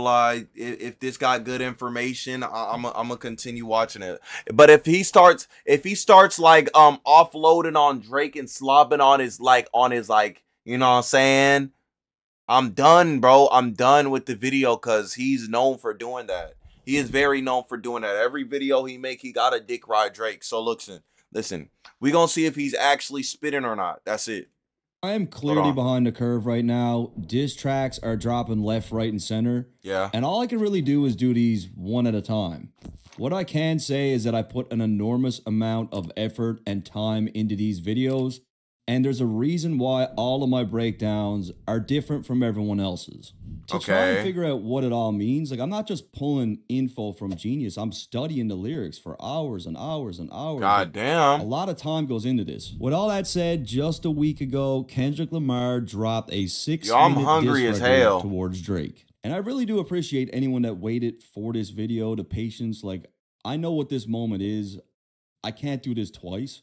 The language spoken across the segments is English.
lie. If this got good information, I'm gonna continue watching it. But if he starts like offloading on Drake and slobbing on his you know what I'm saying, I'm done, bro. I'm done with the video because he's known for doing that. He is very known for doing that. Every video he make, he got a dick ride Drake. So listen, we gonna see if he's actually spitting or not. That's it. I am clearly behind the curve right now. Diss tracks are dropping left, right, and center. Yeah. And all I can really do is do these one at a time. What I can say is that I put an enormous amount of effort and time into these videos, and there's a reason why all of my breakdowns are different from everyone else's. To try and figure out what it all means, like I'm not just pulling info from Genius, I'm studying the lyrics for hours and hours and hours. God damn. A lot of time goes into this. With all that said, just a week ago, Kendrick Lamar dropped a 6-minute diss record towards Drake. And I really do appreciate anyone that waited for this video, the patience. Like, I know what this moment is. I can't do this twice,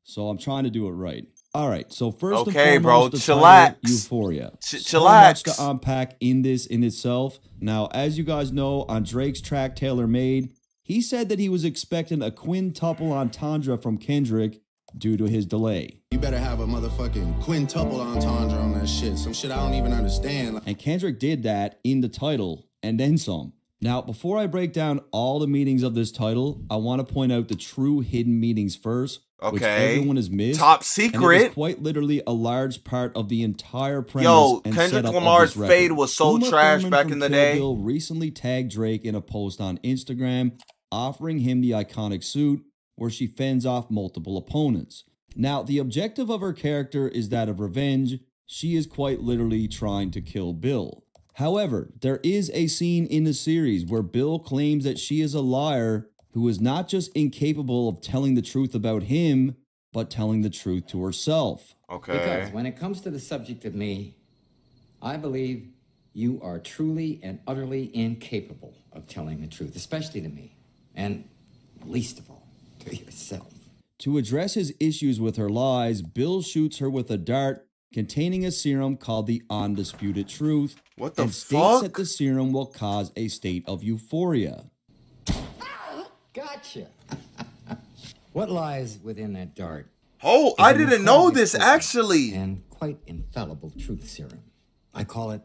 so I'm trying to do it right. All right, so first and foremost, bro, the chillax. Title, Euphoria. Chillax. So much to unpack in this in itself. Now, as you guys know, on Drake's track Tailor Made, he said that he was expecting a quintuple entendre from Kendrick due to his delay. You better have a motherfucking quintuple entendre on that shit. Some shit I don't even understand. And Kendrick did that in the title and then some. Now, before I break down all the meanings of this title, I want to point out the true hidden meanings first. Which everyone has missed. Top secret. And it is quite literally a large part of the entire premise. Yo, and Kendrick setup Lamar's of this record. fade was so trash back in the day. Bill recently tagged Drake in a post on Instagram, offering him the iconic suit where she fends off multiple opponents. Now, the objective of her character is that of revenge. She is quite literally trying to kill Bill. However, there is a scene in the series where Bill claims that she is a liar who is not just incapable of telling the truth about him, but telling the truth to herself. Okay. Because when it comes to the subject of me, I believe you are truly and utterly incapable of telling the truth, especially to me, and least of all, to yourself. To address his issues with her lies, Bill shoots her with a dart containing a serum called the Undisputed Truth. What the and fuck? States that the serum will cause a state of euphoria. Gotcha. What lies within that dart? Oh, I didn't know this, actually. And quite infallible truth serum. I call it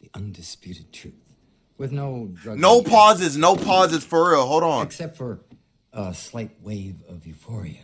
the undisputed truth. With no drug. No pauses for real. Hold on. Except for a slight wave of euphoria.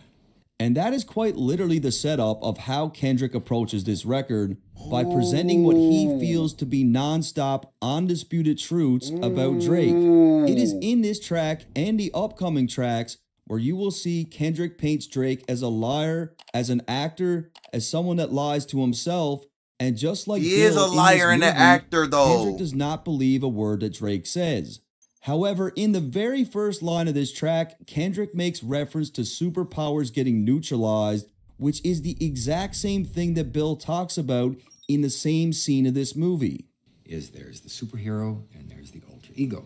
And that is quite literally the setup of how Kendrick approaches this record by presenting what he feels to be non-stop, undisputed truths about Drake. It is in this track and the upcoming tracks where you will see Kendrick paints Drake as a liar, as an actor, as someone that lies to himself, and just like he is a liar and an actor, though. Kendrick does not believe a word that Drake says. However, in the very first line of this track, Kendrick makes reference to superpowers getting neutralized, which is the exact same thing that Bill talks about in the same scene of this movie. There's the superhero and there's the alter ego.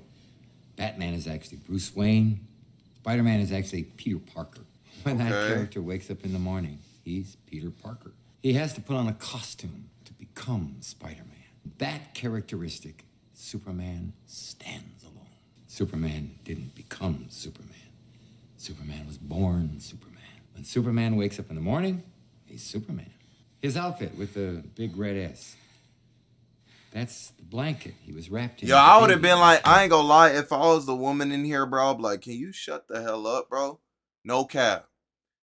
Batman is actually Bruce Wayne. Spider-Man is actually Peter Parker. When that character wakes up in the morning, he's Peter Parker. He has to put on a costume to become Spider-Man. That characteristic, Superman stands alone. Superman didn't become Superman. Superman was born Superman. When Superman wakes up in the morning, he's Superman. His outfit with the big red S. That's the blanket he was wrapped in. Yo, I would have been like, I ain't gonna lie, if I was the woman in here, bro, I'd be like, can you shut the hell up, bro? No cap.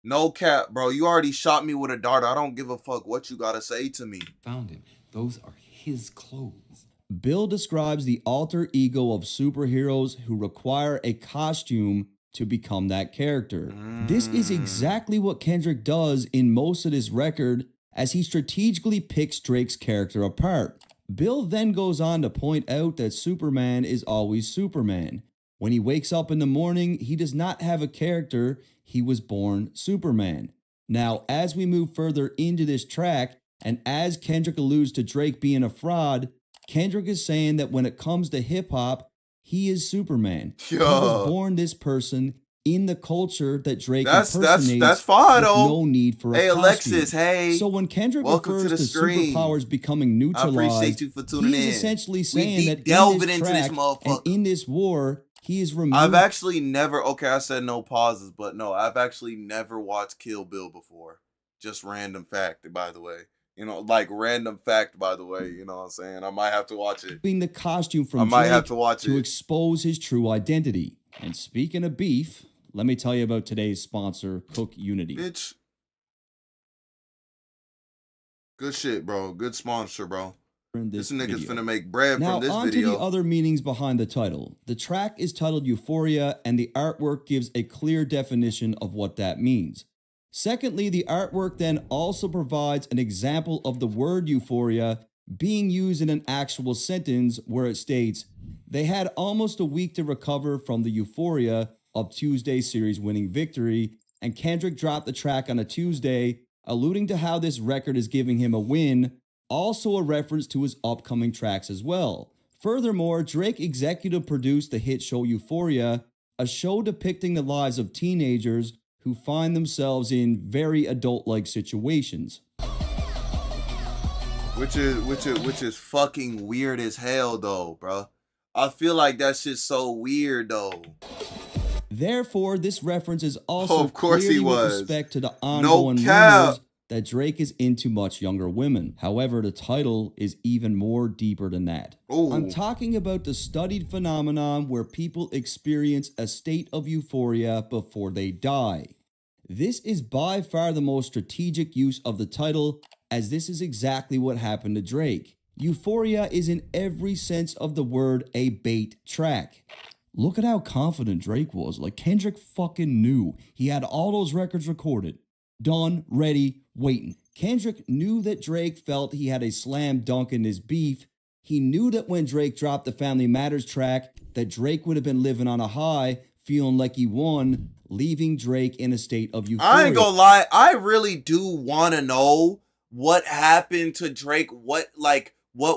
No cap, bro. You already shot me with a dart. I don't give a fuck what you gotta say to me. Found him. Those are his clothes. Bill describes the alter ego of superheroes who require a costume to become that character. This is exactly what Kendrick does in most of this record as he strategically picks Drake's character apart. Bill then goes on to point out that Superman is always Superman. When he wakes up in the morning, he does not have a character, he was born Superman. Now, as we move further into this track, and as Kendrick alludes to Drake being a fraud, Kendrick is saying that when it comes to hip-hop, he is Superman. He was born this person, in the culture that Drake that's impersonates fine with though. no need for a Hey Alexis, costume. hey. So when Kendrick Welcome refers to the to stream. superpowers becoming I neutralized, appreciate you for tuning he is in. essentially saying that delving in into this this track motherfucker. and in this war, he is removed. I've actually never, okay, I said no pauses, but no, I've actually never watched Kill Bill before. Just random fact, by the way. You know, like random fact, by the way. You know what I'm saying? I might have to watch it. Being the costume from I might Drake have to watch it. expose his true identity. And speaking of beef, let me tell you about today's sponsor, Cook Unity. Bitch. Good shit, bro. Good sponsor, bro. This nigga's finna make bread now, from this on video. to the other meanings behind the title. The track is titled Euphoria, and the artwork gives a clear definition of what that means. Secondly, the artwork then also provides an example of the word euphoria being used in an actual sentence where it states, "They had almost a week to recover from the euphoria of Tuesday's series-winning victory, and Kendrick dropped the track on a Tuesday, alluding to how this record is giving him a win, also a reference to his upcoming tracks as well." Furthermore, Drake executive produced the hit show Euphoria, a show depicting the lives of teenagers who find themselves in very adult-like situations. Which is fucking weird as hell though, bro. I feel like that shit's so weird though. Therefore, this reference is also of course clearly he was. with respect to the ongoing cap. rumors that Drake is into much younger women. However, the title is even more deeper than that. Ooh. I'm talking about the studied phenomenon where people experience a state of euphoria before they die. This is by far the most strategic use of the title, as this is exactly what happened to Drake. Euphoria is in every sense of the word a bait track. Look at how confident Drake was. Like, Kendrick fucking knew. He had all those records recorded. Done, ready, waiting. Kendrick knew that Drake felt he had a slam dunk in his beef. He knew that when Drake dropped the Family Matters track, that Drake would have been living on a high, feeling like he won, leaving Drake in a state of euphoria. I ain't gonna lie, I really do want to know what happened to Drake, what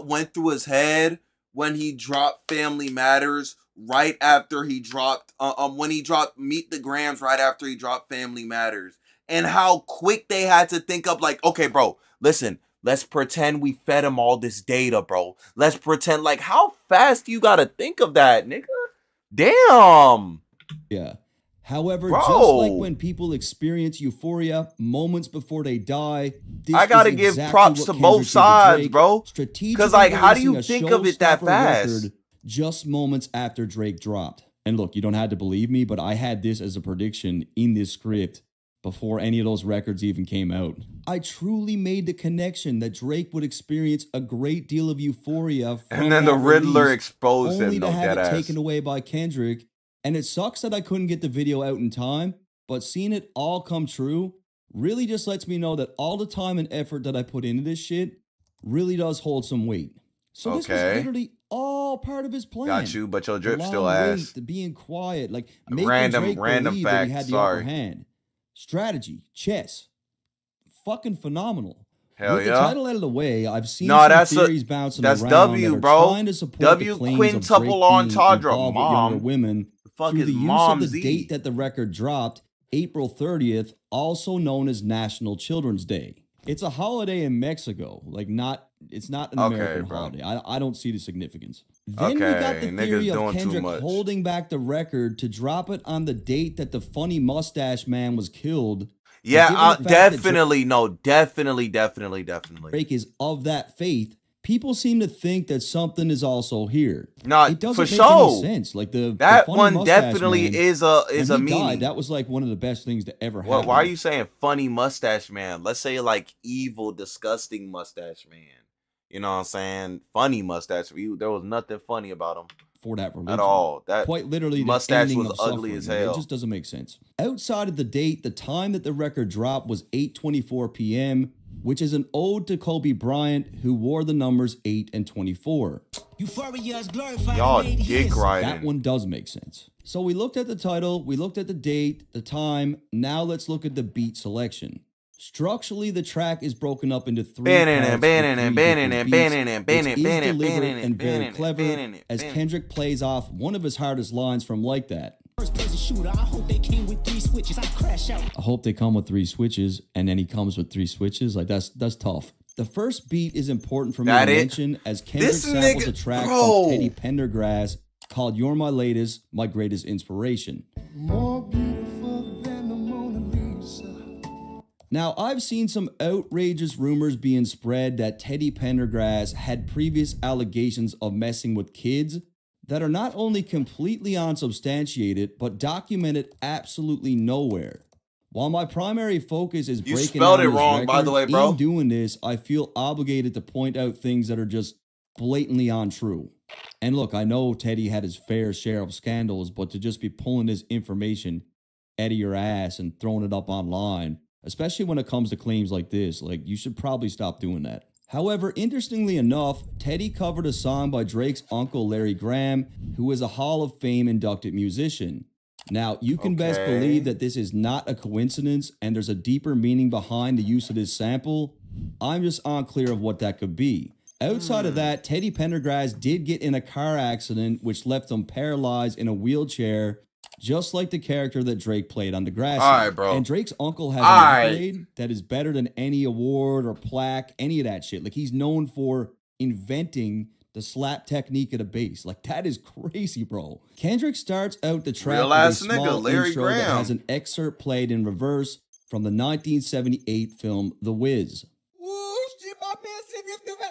went through his head when he dropped Family Matters right after he dropped, when he dropped Meet the Grams right after he dropped Family Matters. And how quick they had to think up, like, okay, bro, listen, let's pretend we fed him all this data, bro. Let's pretend, like, how fast you gotta think of that, nigga? Damn. Yeah. However, bro, just like when people experience euphoria moments before they die, this I gotta is give exactly props what to Kendrick both did to sides, Drake, bro. Because, like, how do you releasing think a of it that showstopper fast? record just moments after Drake dropped. And look, you don't have to believe me, but I had this as a prediction in this script before any of those records even came out. I truly made the connection that Drake would experience a great deal of euphoria from And then the that Riddler release, exposed only him, to no have it deadass. taken away by Kendrick. And it sucks that I couldn't get the video out in time, but seeing it all come true really just lets me know that all the time and effort that I put into this shit really does hold some weight. So this was Okay. literally all part of his plan. Got you, but your drip The still long ass. wait, the being quiet, like making Random Drake believe that he had fact, the upper sorry. hand. Strategy, chess, fucking phenomenal. Hell With yeah. the title out of the way, I've seen No, some that's theories bouncing that's around W, that are bro. trying to support W the claims quintuple of Drake being entendre, involved with younger mom. women The fuck through is the use Mom of the Z? date that the record dropped, April 30th, also known as National Children's Day. It's a holiday in Mexico, it's not an Okay, American bro. holiday. I don't see the significance. Then we Okay, got the niggas theory of doing too Kendrick much. holding back the record to drop it on the date that the funny mustache man was killed. Yeah, given the fact that definitely, no, definitely. Drake is of that faith, people seem to think that something is also here. Nah, It doesn't for make sure. any sense. Like the That funny one mustache definitely man, is when a he meaning. died, that was like one of the best things to ever happen. Why are you saying funny mustache man? Let's say like evil, disgusting mustache man. You know what I'm saying? Funny mustache. There was nothing funny about him for that religion at all. That quite literally the mustache ending was of ugly suffering. as Like, hell. it just doesn't make sense. Outside of the date, the time that the record dropped was 8:24 p.m., which is an ode to Kobe Bryant, who wore the numbers 8 and 24. Euphoria is glorified. Y'all in 80 dick years. riding. That one does make sense. So we looked at the title, we looked at the date, the time. Now let's look at the beat selection. Structurally, the track is broken up into three parts with three different beats, which is deliberate and very clever, as Kendrick plays off one of his hardest lines from Like That. First person shooter, I hope they came with 3 switches. I crash out. I hope they come with 3 switches, and then he comes with 3 switches. Like, that's tough. The first beat is important for me to mention, as Kendrick samples a track from Teddy Pendergrass called You're My Latest, My Greatest Inspiration. More beautiful than the Mona Lisa. Now, I've seen some outrageous rumors being spread that Teddy Pendergrass had previous allegations of messing with kids that are not only completely unsubstantiated, but documented absolutely nowhere. While my primary focus is breaking down his record, by the way, bro. In doing this, I feel obligated to point out things that are just blatantly untrue. And look, I know Teddy had his fair share of scandals, but to just be pulling this information out of your ass and throwing it up online, especially when it comes to claims like this, like, you should probably stop doing that. However, interestingly enough, Teddy covered a song by Drake's uncle Larry Graham, who is a Hall of Fame inducted musician. Now, you can best believe that this is not a coincidence and there's a deeper meaning behind the use of this sample. I'm just unclear of what that could be. Outside of that, Teddy Pendergrass did get in a car accident which left him paralyzed in a wheelchair, just like the character that Drake played on Degrassi. All right, bro. And Drake's uncle has an accolade that is better than any award or plaque, any of that shit. Like, he's known for inventing the slap technique of the bass. Like, that is crazy, bro. Kendrick starts out the track with a small Larry intro Graham. that has an excerpt played in reverse from the 1978 film The Wiz.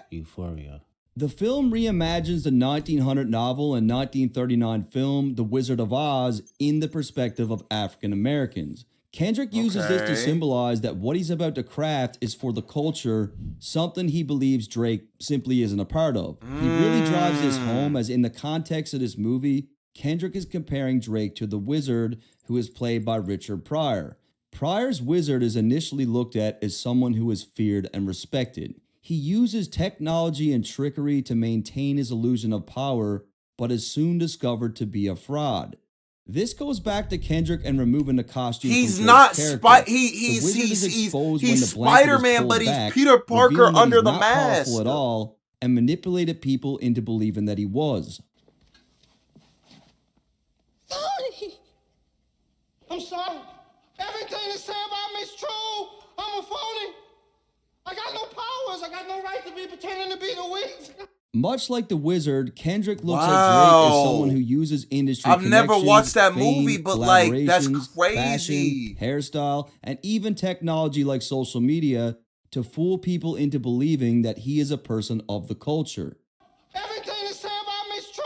Euphoria. The film reimagines the 1900 novel and 1939 film The Wizard of Oz in the perspective of African Americans. Kendrick uses this to symbolize that what he's about to craft is for the culture, something he believes Drake simply isn't a part of. He really drives this home, as in the context of this movie, Kendrick is comparing Drake to the Wizard, who is played by Richard Pryor. Pryor's Wizard is initially looked at as someone who is feared and respected. He uses technology and trickery to maintain his illusion of power, but is soon discovered to be a fraud. This goes back to Kendrick and removing the costume. He's from not he's Spider-Man, but he's Peter Parker under the mask at all, and manipulated people into believing that he was. Sorry. I'm sorry. Everything they say about me is true. I'm a phony. I got no powers. I got no right to be pretending to be the Wiz. Much like the Wizard, Kendrick looks at Drake as someone who uses industry I've never watched that fame, movie, but like, that's fashion, crazy. hairstyle, and even technology like social media to fool people into believing that he is a person of the culture. Everything they say about me is true.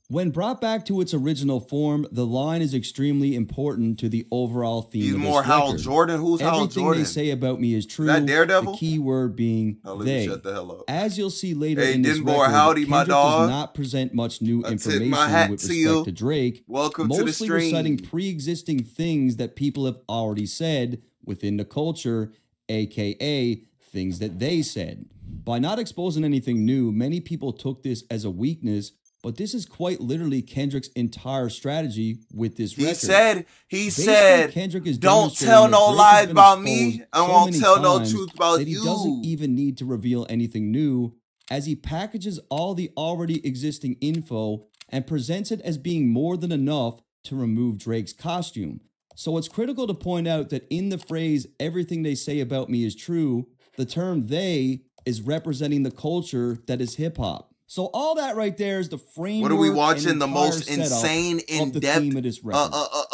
When brought back to its original form, the line is extremely important to the overall theme He's of this more Hal record. Jordan. Who's Hal Everything Jordan? they say about me is true. Is that Daredevil? The key word being they. Shut the hell up. As you'll see later Hey, in this Denbor, record, howdy, my Kendrick dog. does not present much new I tip information my hat with to respect you. to Drake. Welcome to the mostly stream. reciting pre-existing things that people have already said within the culture, aka things that they said. By not exposing anything new, many people took this as a weakness, but this is quite literally Kendrick's entire strategy with this record. He said, Kendrick is don't tell no lies about me. I won't tell no times truth about that he you. doesn't even need to reveal anything new, as he packages all the already existing info and presents it as being more than enough to remove Drake's costume. So it's critical to point out that in the phrase, everything they say about me is true, the term they is representing the culture that is hip-hop. So all that right there is the framework. What are we watching? and The most entire setup insane, of the in-depth theme of this record.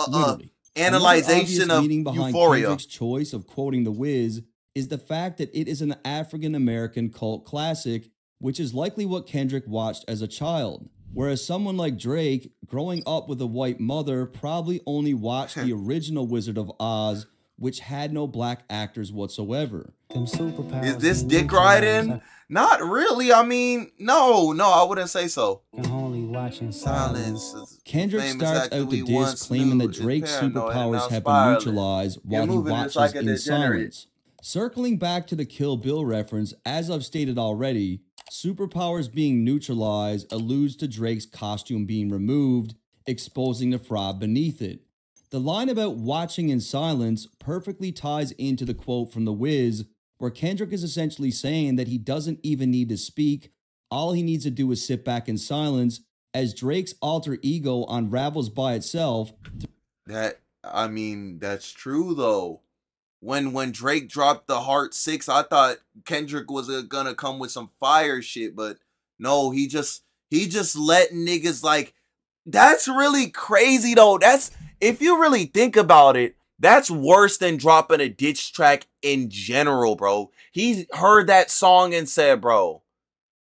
Literally. analyzation Another of obvious meaning behind Euphoria. Kendrick's choice of quoting The Wiz is the fact that it is an African-American cult classic, which is likely what Kendrick watched as a child. Whereas someone like Drake, growing up with a white mother, probably only watched the original Wizard of Oz, which had no black actors whatsoever. Is this dick riding? Not really. I mean, no, I wouldn't say so. Only watching Silence. Kendrick starts out the disc claiming that Drake's superpowers have been neutralized while he watches in silence. Circling back to the Kill Bill reference, as I've stated already, superpowers being neutralized alludes to Drake's costume being removed, exposing the fraud beneath it. The line about watching in silence perfectly ties into the quote from The Wiz, where Kendrick is essentially saying that he doesn't even need to speak, all he needs to do is sit back in silence, as Drake's alter ego unravels by itself. I mean, that's true though. When Drake dropped the Heart 6, I thought Kendrick was gonna come with some fire shit, but no, he just let niggas like, that's really crazy though. That's, if you really think about it, that's worse than dropping a diss track in general, bro. He heard that song and said, bro,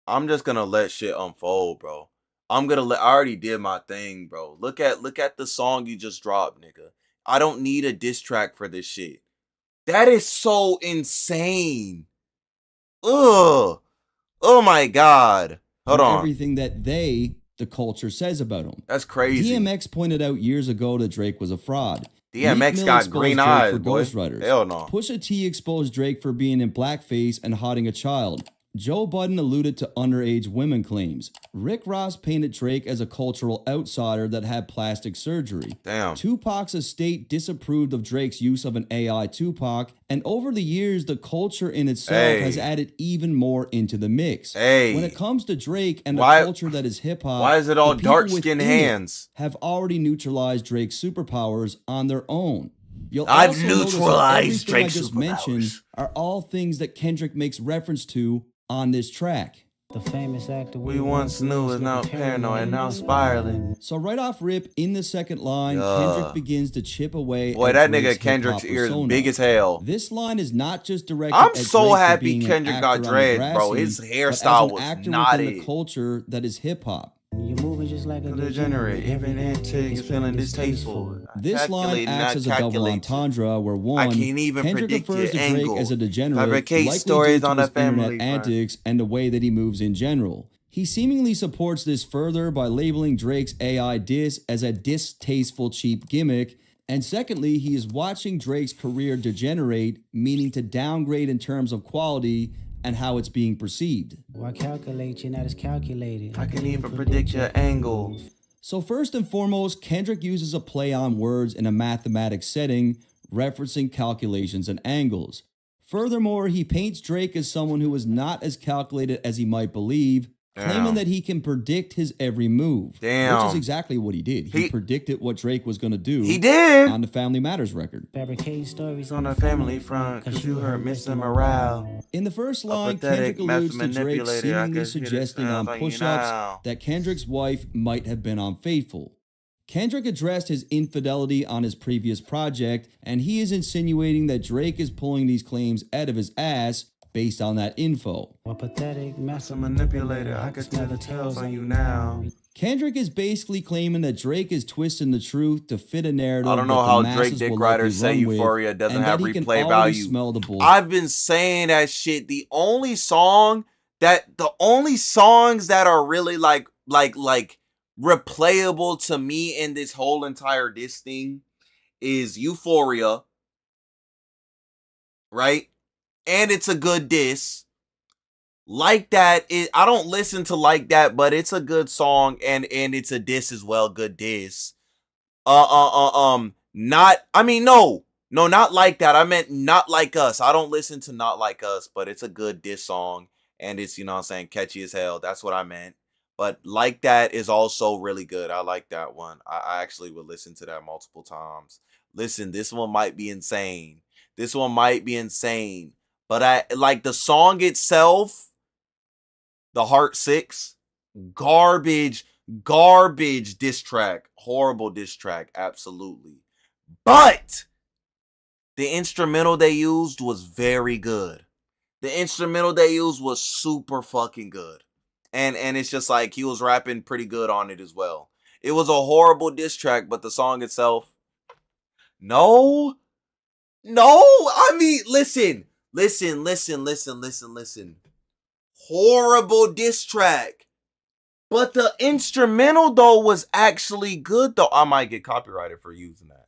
I'm just gonna let shit unfold, bro. I already did my thing, bro. Look at the song you just dropped, nigga. I don't need a diss track for this shit. That is so insane. Ugh. Oh my God. Hold on. Everything that the culture says about him. That's crazy. DMX pointed out years ago that Drake was a fraud. DMX got green eyes, for boy. ghostwriters. Hell no. Pusha T exposed Drake for being in blackface and hiding a child. Joe Budden alluded to underage women claims. Rick Ross painted Drake as a cultural outsider that had plastic surgery. Damn. Tupac's estate disapproved of Drake's use of an AI Tupac, and over the years, the culture in itself has added even more into the mix. When it comes to Drake and the culture that is hip-hop, why is it all dark-skinned hands? Have already neutralized Drake's superpowers on their own. I've neutralized Drake's I just superpowers. mentioned are all things that Kendrick makes reference to on this track. The famous actor we once knew is now paranoid and now spiraling. So right off rip, in the second line, Kendrick begins to chip away. Boy, that nigga Kendrick's ears big as hell. This line is not just directed I'm at so Drake happy Kendrick got dreads, bro. His hairstyle was not the culture that is hip-hop. You're moving just like a degenerate. Even antique is feeling distasteful. This line acts as a double entendre where one, I can't even Kendrick predict refers to your Drake angle. as a degenerate, Fabricate likely stories due to on his a family internet front. antics and the way that he moves in general. He seemingly supports this further by labeling Drake's AI diss as a distasteful cheap gimmick. And secondly, he is watching Drake's career degenerate, meaning to downgrade in terms of quality and how it's being perceived. Why calculate? You're not as calculated. I can even predict your angle. So first and foremost, Kendrick uses a play on words in a mathematics setting, referencing calculations and angles. Furthermore, he paints Drake as someone who is not as calculated as he might believe, claiming that he can predict his every move. Which is exactly what he did. He predicted what Drake was going to do. He did. On the Family Matters record. Fabricating stories on a family front, cause you hurt Mr. Morale. In the first line, Kendrick alludes to Drake seemingly suggesting on push-ups that Kendrick's wife might have been unfaithful. Kendrick addressed his infidelity on his previous project, and he is insinuating that Drake is pulling these claims out of his ass based on that info. What pathetic master manipulator, I can smell the tails on you now. Kendrick is basically claiming that Drake is twisting the truth to fit a narrative. I don't know how Drake dick writers say Euphoria doesn't have replay value. I've been saying that shit. The only songs that are really like replayable to me in this whole entire diss thing is Euphoria, right? And it's a good diss. Like That, I don't listen to Like That, but it's a good song, and it's a diss as well, good diss. Not Like That. I meant Not Like Us. I don't listen to Not Like Us, but it's a good diss song, and it's, you know what I'm saying, catchy as hell. That's what I meant. But Like That is also really good. I like that one. I actually would listen to that multiple times. Listen, this one might be insane. But I like the song itself, the Heart 6, garbage diss track. Horrible diss track, absolutely. But the instrumental they used was very good. The instrumental they used was super fucking good. And it's just like he was rapping pretty good on it as well. It was a horrible diss track, but the song itself, no. I mean, listen. Horrible diss track. But the instrumental, though, was actually good, though. I might get copyrighted for using that.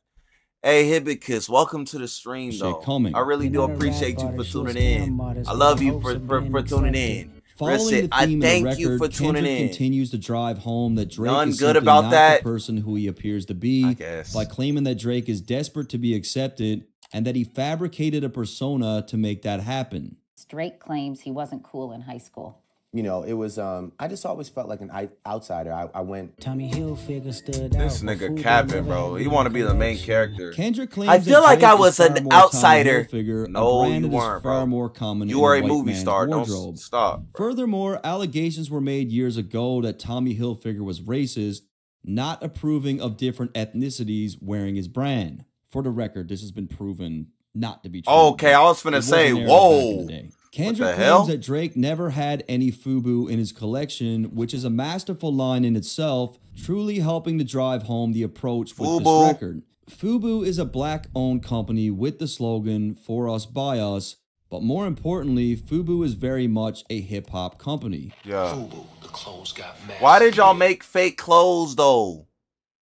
Hey, Hibicus, welcome to the stream, though. I really do appreciate you for tuning in. I love you for tuning in. Following the theme of the record, Kendrick continues to drive home that Drake is simply not the person who he appears to be by claiming that Drake is desperate to be accepted and that he fabricated a persona to make that happen. Drake claims he wasn't cool in high school. you know, it was, I just always felt like an outsider. I went. Tommy Hilfiger stood This out. nigga capping, bro. He want to be the main character. Kendrick claims I feel like Drake I is was far an more Tommy outsider. Hilfiger, No, a brand you that is weren't, far bro. more common You in were a a white movie man's star. wardrobe. Don't stop. Bro. Furthermore, allegations were made years ago that Tommy Hilfiger was racist, not approving of different ethnicities wearing his brand. For the record, this has been proven not to be true. Okay, I was finna say, whoa. Kendrick hell? claims that Drake never had any FUBU in his collection, which is a masterful line in itself, truly helping to drive home the approach with this FUBU. record. FUBU is a black-owned company with the slogan, "For Us, By Us," but more importantly, FUBU is very much a hip-hop company. Yeah. FUBU, the clothes got mad. Why did y'all make fake clothes though?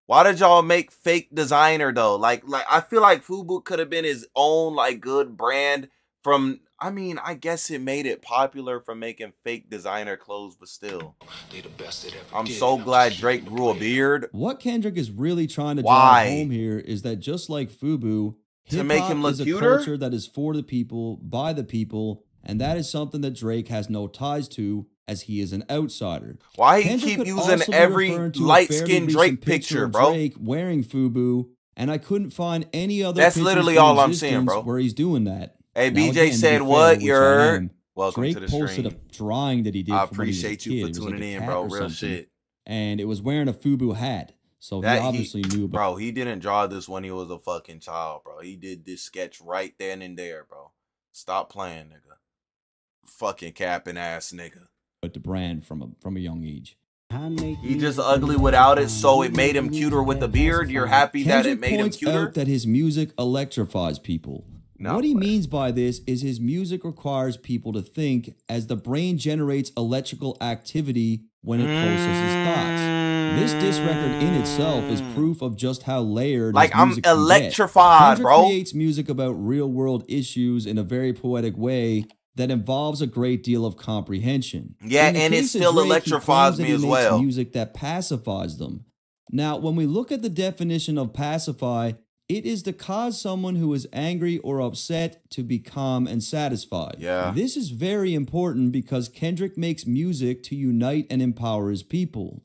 Why did y'all make fake designer though? Like I feel like FUBU could have been his own like good brand from. I mean, I guess it made it popular from making fake designer clothes, but still. They the best that ever I'm did, so and glad just Drake keeping grew a playing. beard What Kendrick is really trying to Why? drive home here is that just like FUBU, To make him hip-hop look is a cuter? culture that is for the people, by the people, and that is something that Drake has no ties to, as he is an outsider. Why he Kendrick keep could using also be every referring to a light-skinned fairly Drake recent picture, of bro? Drake wearing FUBU, and I couldn't find any other That's pictures literally in all I'm seeing, existence bro. where he's doing that. Hey, Now, BJ again, to be said fair, what? which I You're am, welcome Drake to the posted a stream. drawing that he did I from when he was a appreciate you kid. for It was like tuning a in, cat bro. or Real something. shit. And it was wearing a FUBU hat. So he obviously knew about Bro, he didn't draw this when he was a fucking child, bro. He did this sketch right then and there, bro. Stop playing, nigga. Fucking capping ass nigga. the brand from a young age. He just ugly without it, so it made him cuter with the beard. You're happy that it Kendrick made him points cuter? out that his music electrifies people. Not what he play. means by this is his music requires people to think, as the brain generates electrical activity when it processes thoughts. This diss record in itself is proof of just how layered Like, his I'm music can get. electrified, Kendrick bro. creates music about real-world issues in a very poetic way that involves a great deal of comprehension. Yeah, In the and it case of still Drake, he electrifies claims that me he as makes well. music that pacifies them. Now, when we look at the definition of pacify, it is to cause someone who is angry or upset to be calm and satisfied. Yeah. This is very important because Kendrick makes music to unite and empower his people.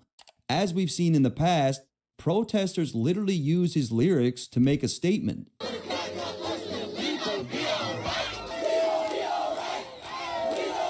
As we've seen in the past, protesters literally use his lyrics to make a statement.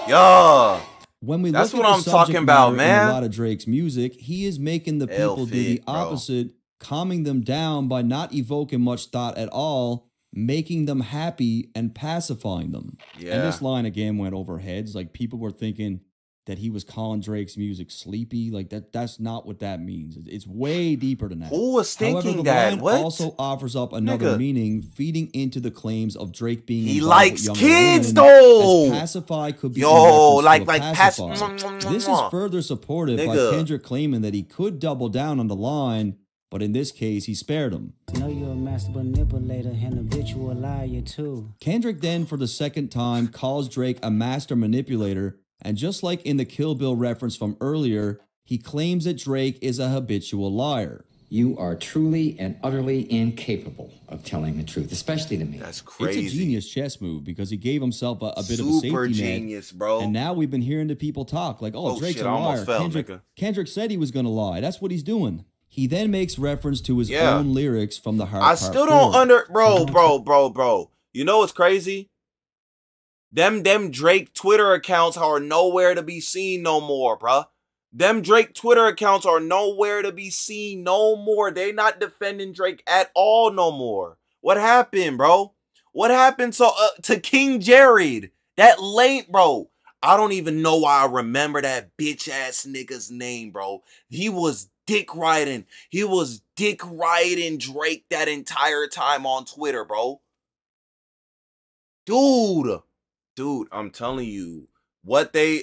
Yeah. When we That's look what at the I'm subject talking about, matter in man. a lot of Drake's music, he is making the people do the fit, bro. opposite, calming them down by not evoking much thought at all, making them happy and pacifying them. Yeah. And this line again went over heads. Like, people were thinking that he was calling Drake's music sleepy. Like, that's not what that means. It's way deeper than that. Who was However, thinking the that? line What? also offers up another Nigga. meaning, feeding into the claims of Drake being He involved likes with younger kids, women, though. as pacify could be Yo, in reference like to a pass- pacifier. This is further supported by Nigga. Kendrick claiming that he could double down on the line, but in this case, he spared him. Know you're a master manipulator and habitual liar too. Kendrick then, for the second time, calls Drake a master manipulator, and just like in the Kill Bill reference from earlier, he claims that Drake is a habitual liar. You are truly and utterly incapable of telling the truth, especially to me. That's crazy. It's a genius chess move because he gave himself a bit of a Super safety genius, net. bro. And now we've been hearing the people talk like, oh, Oh, Drake's shit, a I almost liar. fell, nigga. Kendrick said he was going to lie. That's what he's doing. He then makes reference to his Yeah. own lyrics from the Heart I Part still don't 4. bro. You know what's crazy? Them Drake Twitter accounts are nowhere to be seen no more, bruh. Them Drake Twitter accounts are nowhere to be seen no more. They not defending Drake at all no more. What happened, bro? What happened to King Jared? That lame, bro. I don't even know why I remember that bitch ass nigga's name, bro. He was dick riding. He was dick riding Drake that entire time on Twitter, bro. Dude, I'm telling you, what they're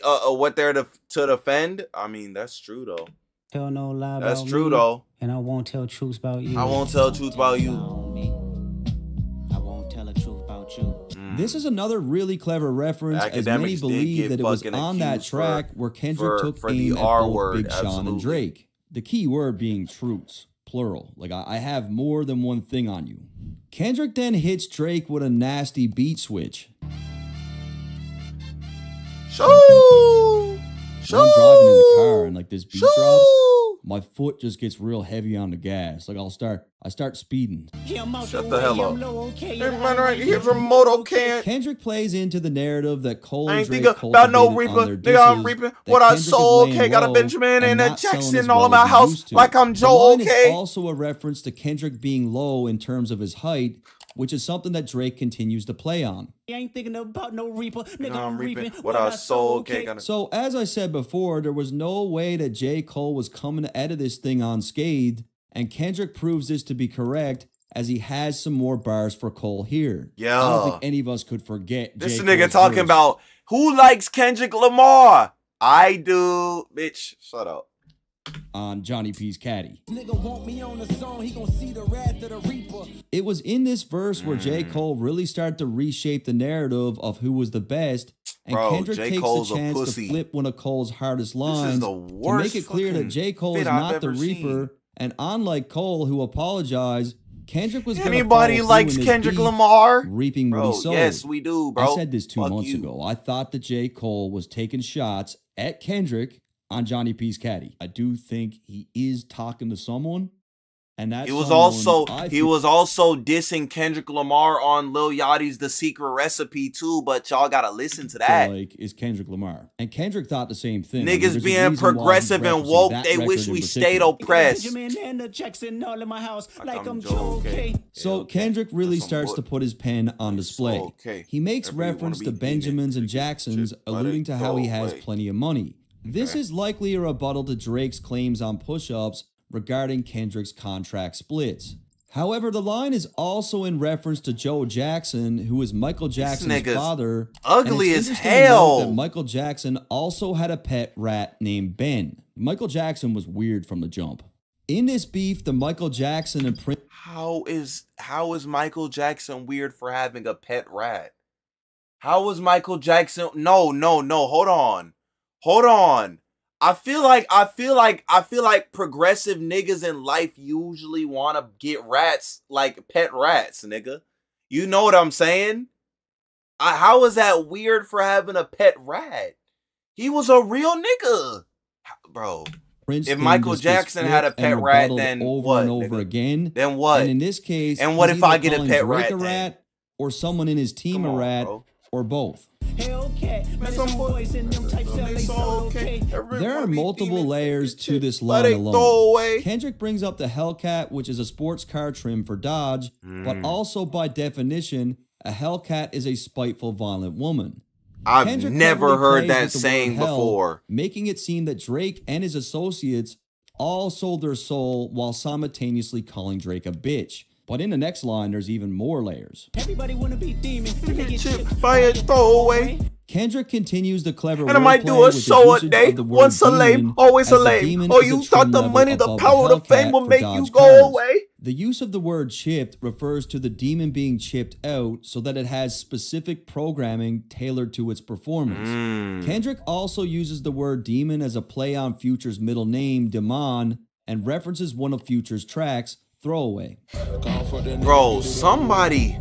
to defend. I mean, that's true though. Tell no lie about That's true me, though. and I won't tell truths about you. I won't tell truth about you. I won't tell the truth about you. This is another really clever reference, as many Academics did believe get that it was fucking on that accused track where Kendrick took for the aim at R both word, Big Sean absolutely. and Drake. The key word being truths, plural. Like, I have more than one thing on you. Kendrick then hits Drake with a nasty beat switch. when I'm driving in the car and like this beat drops, my foot just gets real heavy on the gas. Like I start speeding. Shut the hell up. Hey man, right here's a motorcade. Kendrick plays into the narrative that Cole I and ain't Drake thinking about no cultivated Reaper. on their Nigga, I'm disses, reaping that what I Kendrick is sold. laying Okay, got a low Benjamin and a not selling Jackson as all well in my as he house used to. like I'm The Joe. line Okay. is also a reference to Kendrick being low in terms of his height, which is something that Drake continues to play on. I ain't thinking about no Reaper. Nigga, I'm I'm reaping reaping what I sold. Okay, got So, as I said before, there was no way that J. Cole was coming out of this thing unscathed, and Kendrick proves this to be correct as he has some more bars for Cole here. Yeah. I don't think any of us could forget This J. nigga Cole's talking verse. about who likes Kendrick Lamar. I do, bitch. Shut up. On Johnny P's Caddy. Nigga want me on the song, he gon' see the wrath of the Reaper. It was in this verse where J. Cole really started to reshape the narrative of who was the best, and Bro, Kendrick J. takes Cole's the a chance to pussy. flip one of Cole's hardest This lines is the to worst make it clear that fucking J. Cole is fit I've not the ever Reaper, seen. and unlike Cole, who apologized, Kendrick was gonna Anybody follow likes through in his Kendrick beef, Lamar? reaping what Bro, he sowed. yes, we do, bro. I said this 2 Fuck months you. ago. I thought that J. Cole was taking shots at Kendrick on Johnny P's Caddy. I do think he is talking to someone, and that He was someone, also I he feel- was also dissing Kendrick Lamar on Lil Yachty's The Secret Recipe too, but y'all gotta listen to that. like is Kendrick Lamar. And Kendrick thought the same thing. There's Niggas a being reason why he's progressive and referencing woke, that they record wish in we particular. stayed oppressed. Benjamin and the Jackson all in my house like I'm Joe, Joe. okay. Okay. So Yeah, okay. Kendrick really That's some starts to bull- put his pen on display. okay. He makes Whatever you wanna reference be to demon, Benjamins and you get Jacksons, shit, but alluding it to how go he has away. plenty of money. This is likely a rebuttal to Drake's claims on push-ups regarding Kendrick's contract splits. However, the line is also in reference to Joe Jackson, who is Michael Jackson's nigga's father. ugly and as it's interesting to note hell. that Michael Jackson also had a pet rat named Ben. Michael Jackson was weird from the jump. In this beef, the Michael Jackson and Prince How is Michael Jackson weird for having a pet rat? How was Michael Jackson? No, hold on. I feel like progressive niggas in life usually want to get rats, like pet rats, nigga. You know what I'm saying? How is that weird for having a pet rat? He was a real nigga, bro. Prince If thing Michael just gets Jackson had a flipped and pet rat, rebutted then over what, and over nigga? again. Then what? And in this case, And what he's if I either get a calling pet Drake rat a then? rat, or someone in his team Come a on, rat, bro. or both? Hellcat, man, some boys in them types of they so okay. There are multiple layers to this line Let it alone. throw away. Kendrick brings up the Hellcat, which is a sports car trim for Dodge, but also by definition, a Hellcat is a spiteful, violent woman. I've Kendrick never heavily heard plays that with the word saying hell, before. making it seem that Drake and his associates all sold their soul while simultaneously calling Drake a bitch. But in the next line, there's even more layers. Everybody wanna be demon. Get Chipped by a throwaway. Kendrick continues the clever And I might wordplay do a with the show a usage day. of the word Once a lame, demon, always as a the lame. demon Oh, is a you trim thought the level money, the above power, the fame Hellcat will for make Dodge you go cars. away. The use of the word chipped refers to the demon being chipped out so that it has specific programming tailored to its performance. Kendrick also uses the word demon as a play on Future's middle name, Demon, and references one of Future's tracks, Throwaway. Bro, somebody.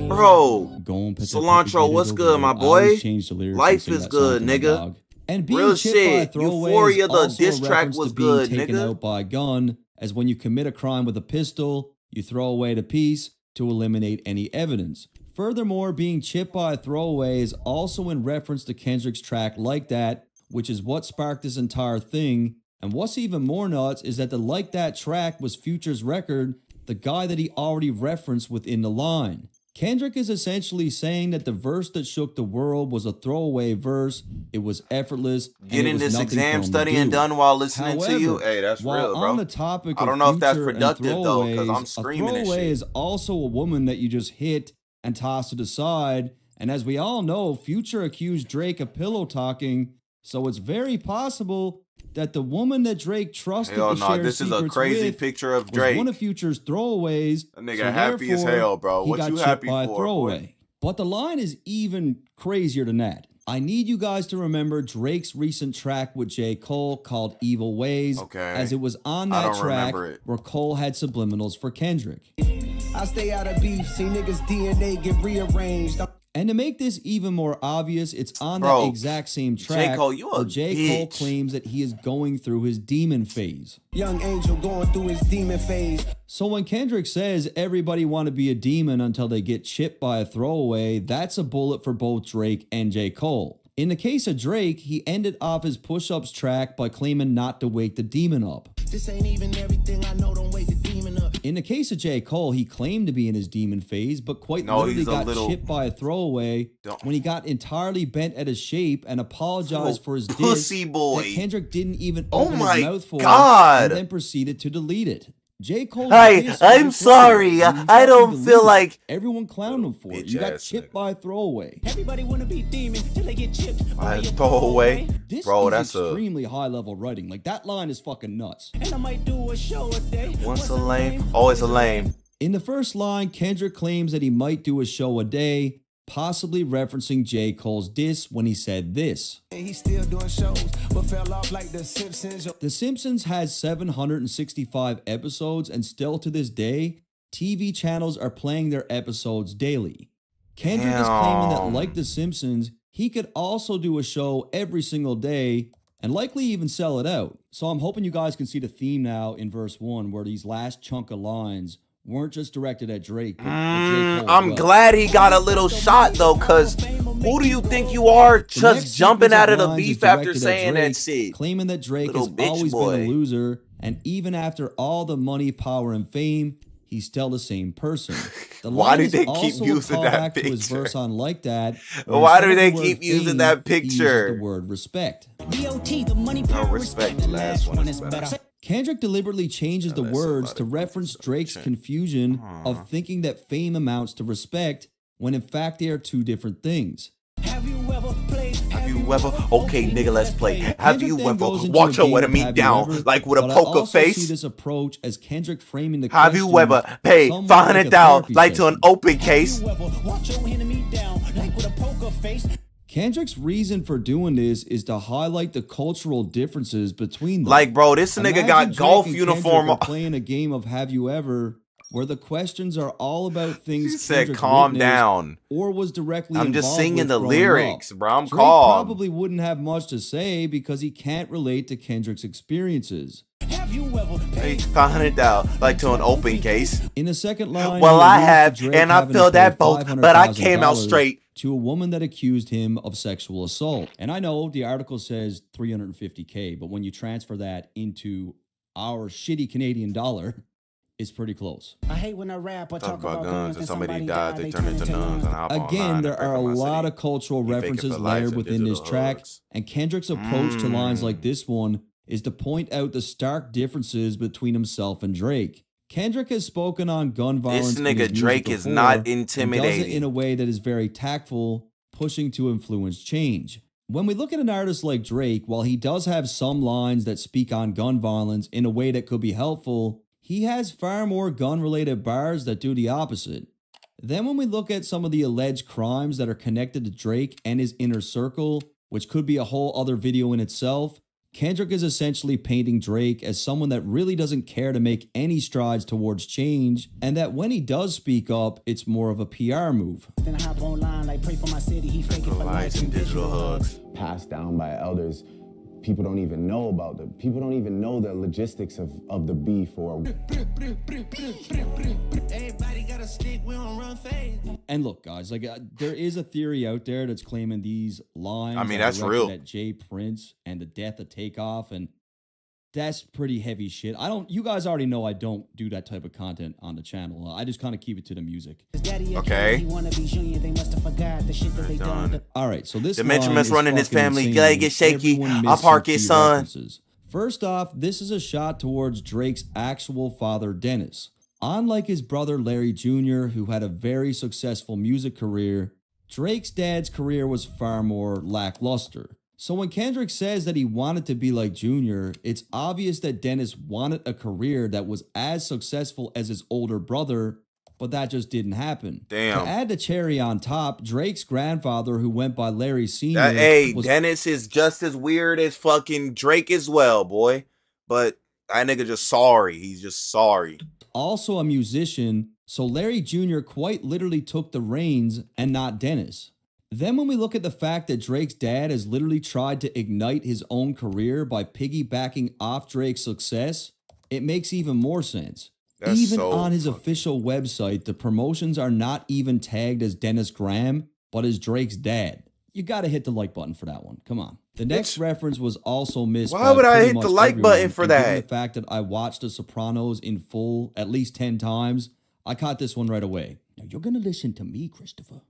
Bro. Go and put that Cilantro, picky what's bitties good, over my there. I always boy? change the lyrics Life and sing is that good, song to my nigga. dog. And being Real chipped shit. by Throwaway Euphoria, is the also diss a track reference was to being good, taken nigga. out by a gun, as when you commit a crime with a pistol, you throw away the piece to eliminate any evidence. Furthermore, being chipped by a throwaway is also in reference to Kendrick's track Like That, which is what sparked this entire thing. And what's even more nuts is that the Like That track was Future's record, the guy that he already referenced within the line. Kendrick is essentially saying that the verse that shook the world was a throwaway verse, it was effortless, and it Getting was this nothing exam for him to studying do. done while listening to you. However, Hey, that's while real, bro. on the topic I of don't know if that's Future and productive, though, 'cause I'm throwaways, screaming a and throwaway shit. is also a woman that you just hit and toss to the side. And as we all know, Future accused Drake of pillow talking, so it's very possible that the woman that Drake trusted Hell to no, share this is a secrets crazy with picture of was Drake. one of Future's throwaways. That nigga so happy as therefore, hell, bro. he What got you chipped happy by a for, throwaway. boy? But the line is even crazier than that. I need you guys to remember Drake's recent track with J. Cole called Evil Ways, Okay. as it was on I that don't track remember it. where Cole had subliminals for Kendrick. I stay out of beef, see niggas DNA get rearranged. And to make this even more obvious, it's on Bro, that exact same track Cole, you a where J. Cole bitch. claims that he is going through his demon phase. Young angel going through his demon phase. So when Kendrick says everybody want to be a demon until they get chipped by a throwaway, that's a bullet for both Drake and J. Cole. In the case of Drake, he ended off his push-ups track by claiming not to wake the demon up. This ain't even everything I know, don't wake the demon up. In the case of J. Cole, he claimed to be in his demon phase, but quite No, literally he's a got little- chipped by a throwaway when he got entirely bent at his shape and apologized for his diss pussy boy. that Kendrick didn't even Oh open my his mouth for, God. and then proceeded to delete it. J. Cole. Hey, I'm sorry. I don't feel like everyone clowned him for it. You got chipped by a throwaway. Everybody wanna be demon till they get chipped by a a throwaway. This Bro, is that's extremely high level writing. Like that line is fucking nuts. And I might do a show a day. Once a lame, always a lame. In the first line, Kendrick claims that he might do a show a day, possibly referencing J. Cole's diss when he said this. He's still doing shows, but fell off like The Simpsons. The Simpsons has 765 episodes, and still to this day, TV channels are playing their episodes daily. Kendrick is claiming that, like The Simpsons, he could also do a show every single day and likely even sell it out. So I'm hoping you guys can see the theme now in verse 1, where these last chunk of lines weren't just directed at Drake. But J. Cole as I'm well. glad he got a little shot though, cause who do you think you are The just next jumping sequence out of the lines is beef after directed at saying Drake, that shit? claiming that Drake Little has bitch always boy. been a loser, and even after all the money, power, and fame, he's still the same person. The Why line do is they keep also a using that callback to his picture? verse on Like That. where Why instead do of they the word keep using fame, that he uses picture? the word respect. DOT, the money, power, respect. respect. The Last last one is better. Kendrick deliberately changes the let words to somebody reference put this Drake's up. confusion of thinking that fame amounts to respect, when in fact they are two different things. Have you ever played? Have you ever? Okay, nigga, let's play. Have Kendrick you then ever goes into watched a her game with of me Have You down Ever, like with a but I poker also see face? this approach as Kendrick framing the Have you question ever paid somewhat like a 500,000 therapy like to an session. open case? Have you ever watch your enemy down like with a poker face? Kendrick's reason for doing this is to highlight the cultural differences between them. Like, bro, this nigga Imagine got Drake golf and uniform. Kendrick are playing a game of Have You Ever, where the questions are all about things She said, Kendrick "Calm witnessed down." or was directly I'm just involved singing with the growing lyrics, up. bro. I'm Drake calm. probably wouldn't have much to say because he can't relate to Kendrick's experiences. Have you ever Hey, paid? 500,000 like to an open case. In the second line, Well, he I alludes to have, Drake and I having to filled pay that boat, but I came out $500,000 straight. to a woman that accused him of sexual assault. And I know the article says $350K, but when you transfer that into our shitty Canadian dollar, it's pretty close. I hate when I rap or Talk about guns and somebody died, they turn into nuns. And hop Again, online there and pray are for a my lot city. of cultural He fake it references for life layered and within this digital track, hugs. and Kendrick's approach to lines like this one is to point out the stark differences between himself and Drake. Kendrick has spoken on gun violence. This in his nigga music Drake is before, not and does it intimidating. in a way that is very tactful, pushing to influence change. When we look at an artist like Drake, while he does have some lines that speak on gun violence in a way that could be helpful, he has far more gun-related bars that do the opposite. Then when we look at some of the alleged crimes that are connected to Drake and his inner circle, which could be a whole other video in itself, Kendrick is essentially painting Drake as someone that really doesn't care to make any strides towards change, and that when he does speak up, it's more of a PR move. Then I hop online like pray for my city. He fake it for Lights likes and digital hugs. Passed down by elders. People don't even know about people don't even know the logistics of the beef or. Everybody got a stick, we don't run fast. And look, guys, like there is a theory out there that's claiming these lines. I mean, are that's directed real. At Jay Prince and the death of Takeoff, and that's pretty heavy shit. You guys already know I don't do that type of content on the channel. I just kind of keep it to the music. His daddy a Okay. kid, he wanna be junior. They must have forgot the shit that they done. All right, so this The line Benjamin's is running his fucking family. insane. Gotta get shaky. Everyone I'll missed park some it, key son. references. First off, this is a shot towards Drake's actual father, Dennis. Unlike his brother Larry Jr., who had a very successful music career, Drake's dad's career was far more lackluster. So when Kendrick says that he wanted to be like Jr., it's obvious that Dennis wanted a career that was as successful as his older brother, but that just didn't happen. Damn. To add the cherry on top, Drake's grandfather, who went by Larry Sr., Hey, was Dennis is just as weird as fucking Drake as well, boy. But that nigga just sorry. He's just sorry. also a musician So Larry Jr. quite literally took the reins and not Dennis. Then when we look at the fact that Drake's dad has literally tried to ignite his own career by piggybacking off Drake's success, it makes even more sense. That's even so on his official website, the promotions are not even tagged as Dennis Graham, but as Drake's dad. You gotta hit the like button for that one. Come on. The next reference was also missed. Why would I pretty hit much the like everyone, button for and given that? the fact that I watched The Sopranos in full at least 10 times, I caught this one right away. Now you're gonna listen to me, Christopher.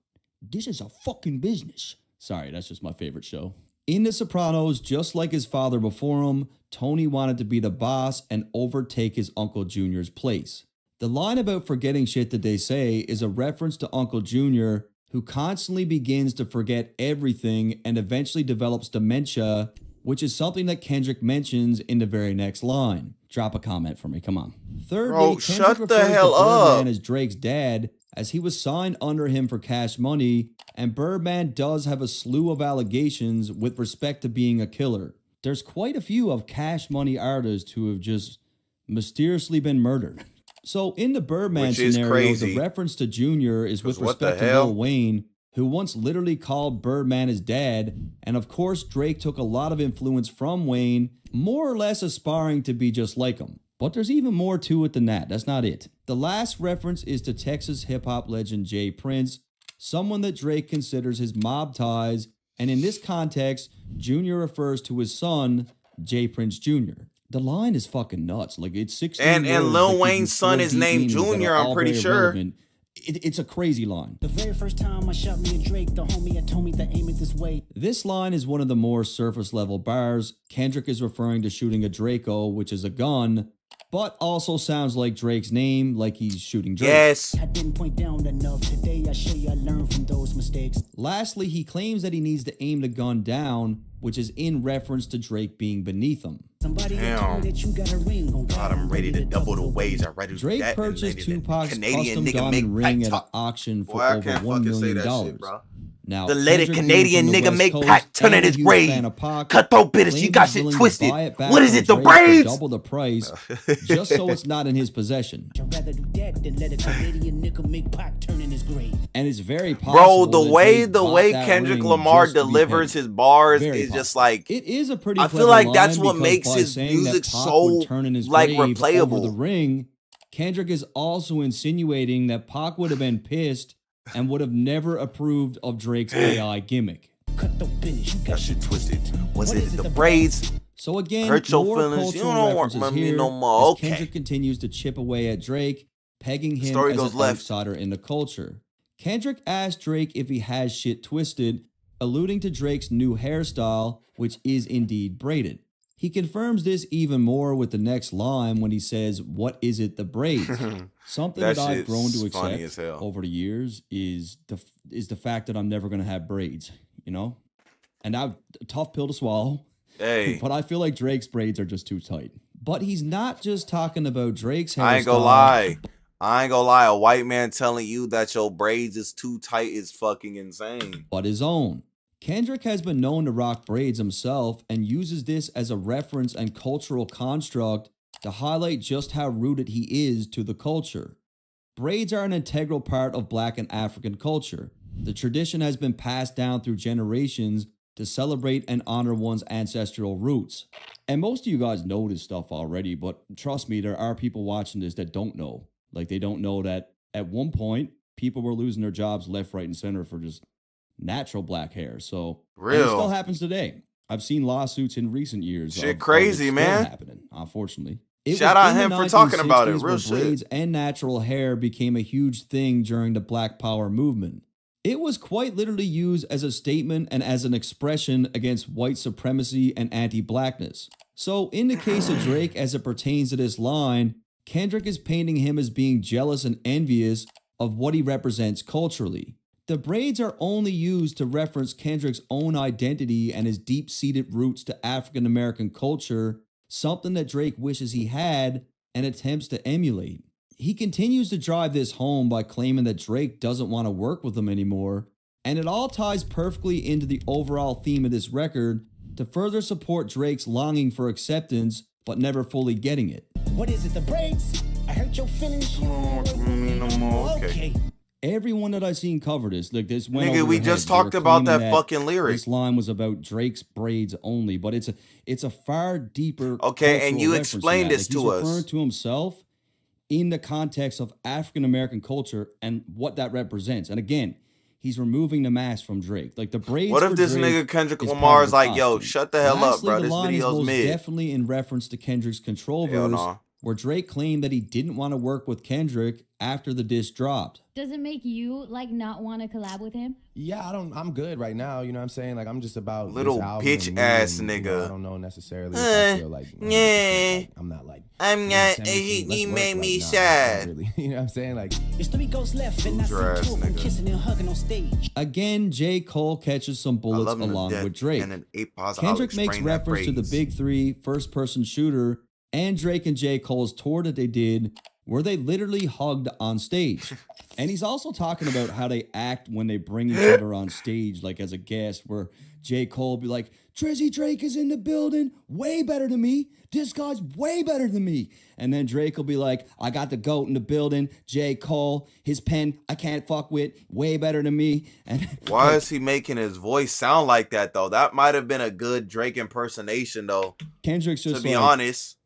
This is a fucking business. Sorry, that's just my favorite show. In The Sopranos, just like his father before him, Tony wanted to be the boss and overtake his Uncle Junior's place. The line about forgetting shit that they say is a reference to Uncle Junior, who constantly begins to forget everything and eventually develops dementia, which is something that Kendrick mentions in the very next line. Drop a comment for me, come on. Thirdly, Bro, Kendrick shut the refers hell to Birdman up. as Drake's dad, as he was signed under him for cash money, and Birdman does have a slew of allegations with respect to being a killer. There's quite a few of cash money artists who have just mysteriously been murdered. So in the Birdman Which is scenario, crazy. the reference to Junior is with 'Cause what the respect to hell? Lil Wayne, who once literally called Birdman his dad, and of course Drake took a lot of influence from Wayne, more or less aspiring to be just like him. But there's even more to it than that. That's not it. The last reference is to Texas hip-hop legend Jay Prince, someone that Drake considers his mob ties, and in this context, Junior refers to his son, Jay Prince Jr. The line is fucking nuts. Like, it's 16 And words Lil that give Wayne's you son four is deep named meanings that Junior, are I'm all pretty very sure. relevant. It's a crazy line. The very first time I shot me and Drake, the homie had told me to aim it this way. This line is one of the more surface level bars. Kendrick is referring to shooting a Draco, which is a gun, but also sounds like Drake's name, like he's shooting Drake. Yes. I didn't point down enough. Today I show you I learned from those mistakes. Lastly, he claims that he needs to aim the gun down, which is in reference to Drake being beneath him. Somebody had told me that you got a ring on God, I'm ready to double the wage. I'm ready to do Drake that. purchased Tupac's Canadian custom nigga diamond make ring at an pack auction for Boy, I over can't $1 fucking say million. that shit, bro. Now, The lady Kendrick, Canadian being from the nigga West make Coast pack turn and in a his huge grave. fan of Pac, Cutthroat bitch, she claimed got he's shit willing to twisted. buy it back What is from it, the Drake for braids? double the price, just so it's not in his possession. I'd rather do that than let a Canadian nigga make Pac turn in his grave. And it's very possible. Bro, the that way Drake the bought way that Kendrick ring Lamar just to be delivers petty. his bars Very is just possible. like, It is a pretty I clever feel like that's line what because makes by his saying music that Pac so, would turn in his like, grave replayable. over the ring, Kendrick is also insinuating that Pac would have been pissed and would have never approved of Drake's AI gimmick. Cut the business, you that got shit shit twisted. twisted. Was What it is the braids? So again, Hurt your more feelings. You cultural don't want references me here no more. as Okay. Kendrick continues to chip away at Drake, pegging him Story as goes an left. outsider in the culture. Kendrick asked Drake if he has shit twisted, alluding to Drake's new hairstyle, which is indeed braided. He confirms this even more with the next line when he says, "What is it, the braids?" Something That that I've shit's grown to funny accept as hell. over the years is the fact that I'm never gonna have braids, you know? And now, tough pill to swallow. Hey, But I feel like Drake's braids are just too tight. But he's not just talking about Drake's hairstyle. I ain't gonna lie. I ain't gonna lie. A white man telling you that your braids is too tight is fucking insane. But his own. Kendrick has been known to rock braids himself and uses this as a reference and cultural construct to highlight just how rooted he is to the culture. Braids are an integral part of Black and African culture. The tradition has been passed down through generations to celebrate and honor one's ancestral roots. And most of you guys know this stuff already, but trust me, there are people watching this that don't know. Like, they don't know that at one point, people were losing their jobs left, right, and center for just natural black hair. So, and it Real. still happens today. I've seen lawsuits in recent years. Shit of crazy, it still man. Happening, unfortunately. It Shout was out in him the for talking about it. 1960s Real where shit. braids and natural hair became a huge thing during the Black Power movement. It was quite literally used as a statement and as an expression against white supremacy and anti-blackness. So in the case of Drake, as it pertains to this line, Kendrick is painting him as being jealous and envious of what he represents culturally. The braids are only used to reference Kendrick's own identity and his deep-seated roots to African American culture, something that Drake wishes he had and attempts to emulate. He continues to drive this home by claiming that Drake doesn't want to work with him anymore, and it all ties perfectly into the overall theme of this record to further support Drake's longing for acceptance but never fully getting it. What is it, the braids? I hurt your feelings. You don't work with me no more. Okay. Everyone that I've seen cover this, like this went Nigga, over we your just head. They were talked about claiming that fucking lyric. This line was about Drake's braids only, but it's a far deeper. Okay, and you cultural reference than explained that. this Like, to he's us. referring to himself in the context of African American culture and what that represents. And again, he's removing the mask from Drake. Like the braids. What if for this Drake nigga Kendrick is Lamar part is of the like, yo, costume. shut the hell up, Lastly, bro. the This line video's is most mid. definitely in reference to Kendrick's Control Hell verse, nah. where Drake claimed that he didn't want to work with Kendrick after the diss dropped. Does it make you like not want to collab with him? Yeah, I'm good right now. You know what I'm saying? Like I'm just about Little this album bitch and me ass and, you know, nigga. I don't know necessarily if I feel like, you know, yeah. like, I'm not like I'm you know, not. send me He some, let's work, made like, me nah, not sad. really. You know what I'm saying? Like There's 3 ghosts left, and I see Loser 2 ass of them nigga. kissing and hugging on stage. Again, J. Cole catches some I bullets love him to along death, with Drake. and an 8 pause, I'll Kendrick makes explain that reference to the phrase. Big Three first-person shooter and Drake and J. Cole's tour that they did, where they literally hugged on stage. And he's also talking about how they act when they bring each other on stage, like as a guest, where J. Cole will be like, Drizzy Drake is in the building, way better than me. This guy's way better than me. And then Drake will be like, I got the GOAT in the building, J. Cole, his pen, I can't fuck with, way better than me. And Why is he making his voice sound like that, though? That might have been a good Drake impersonation, though, Kendrick's just to be like, honest.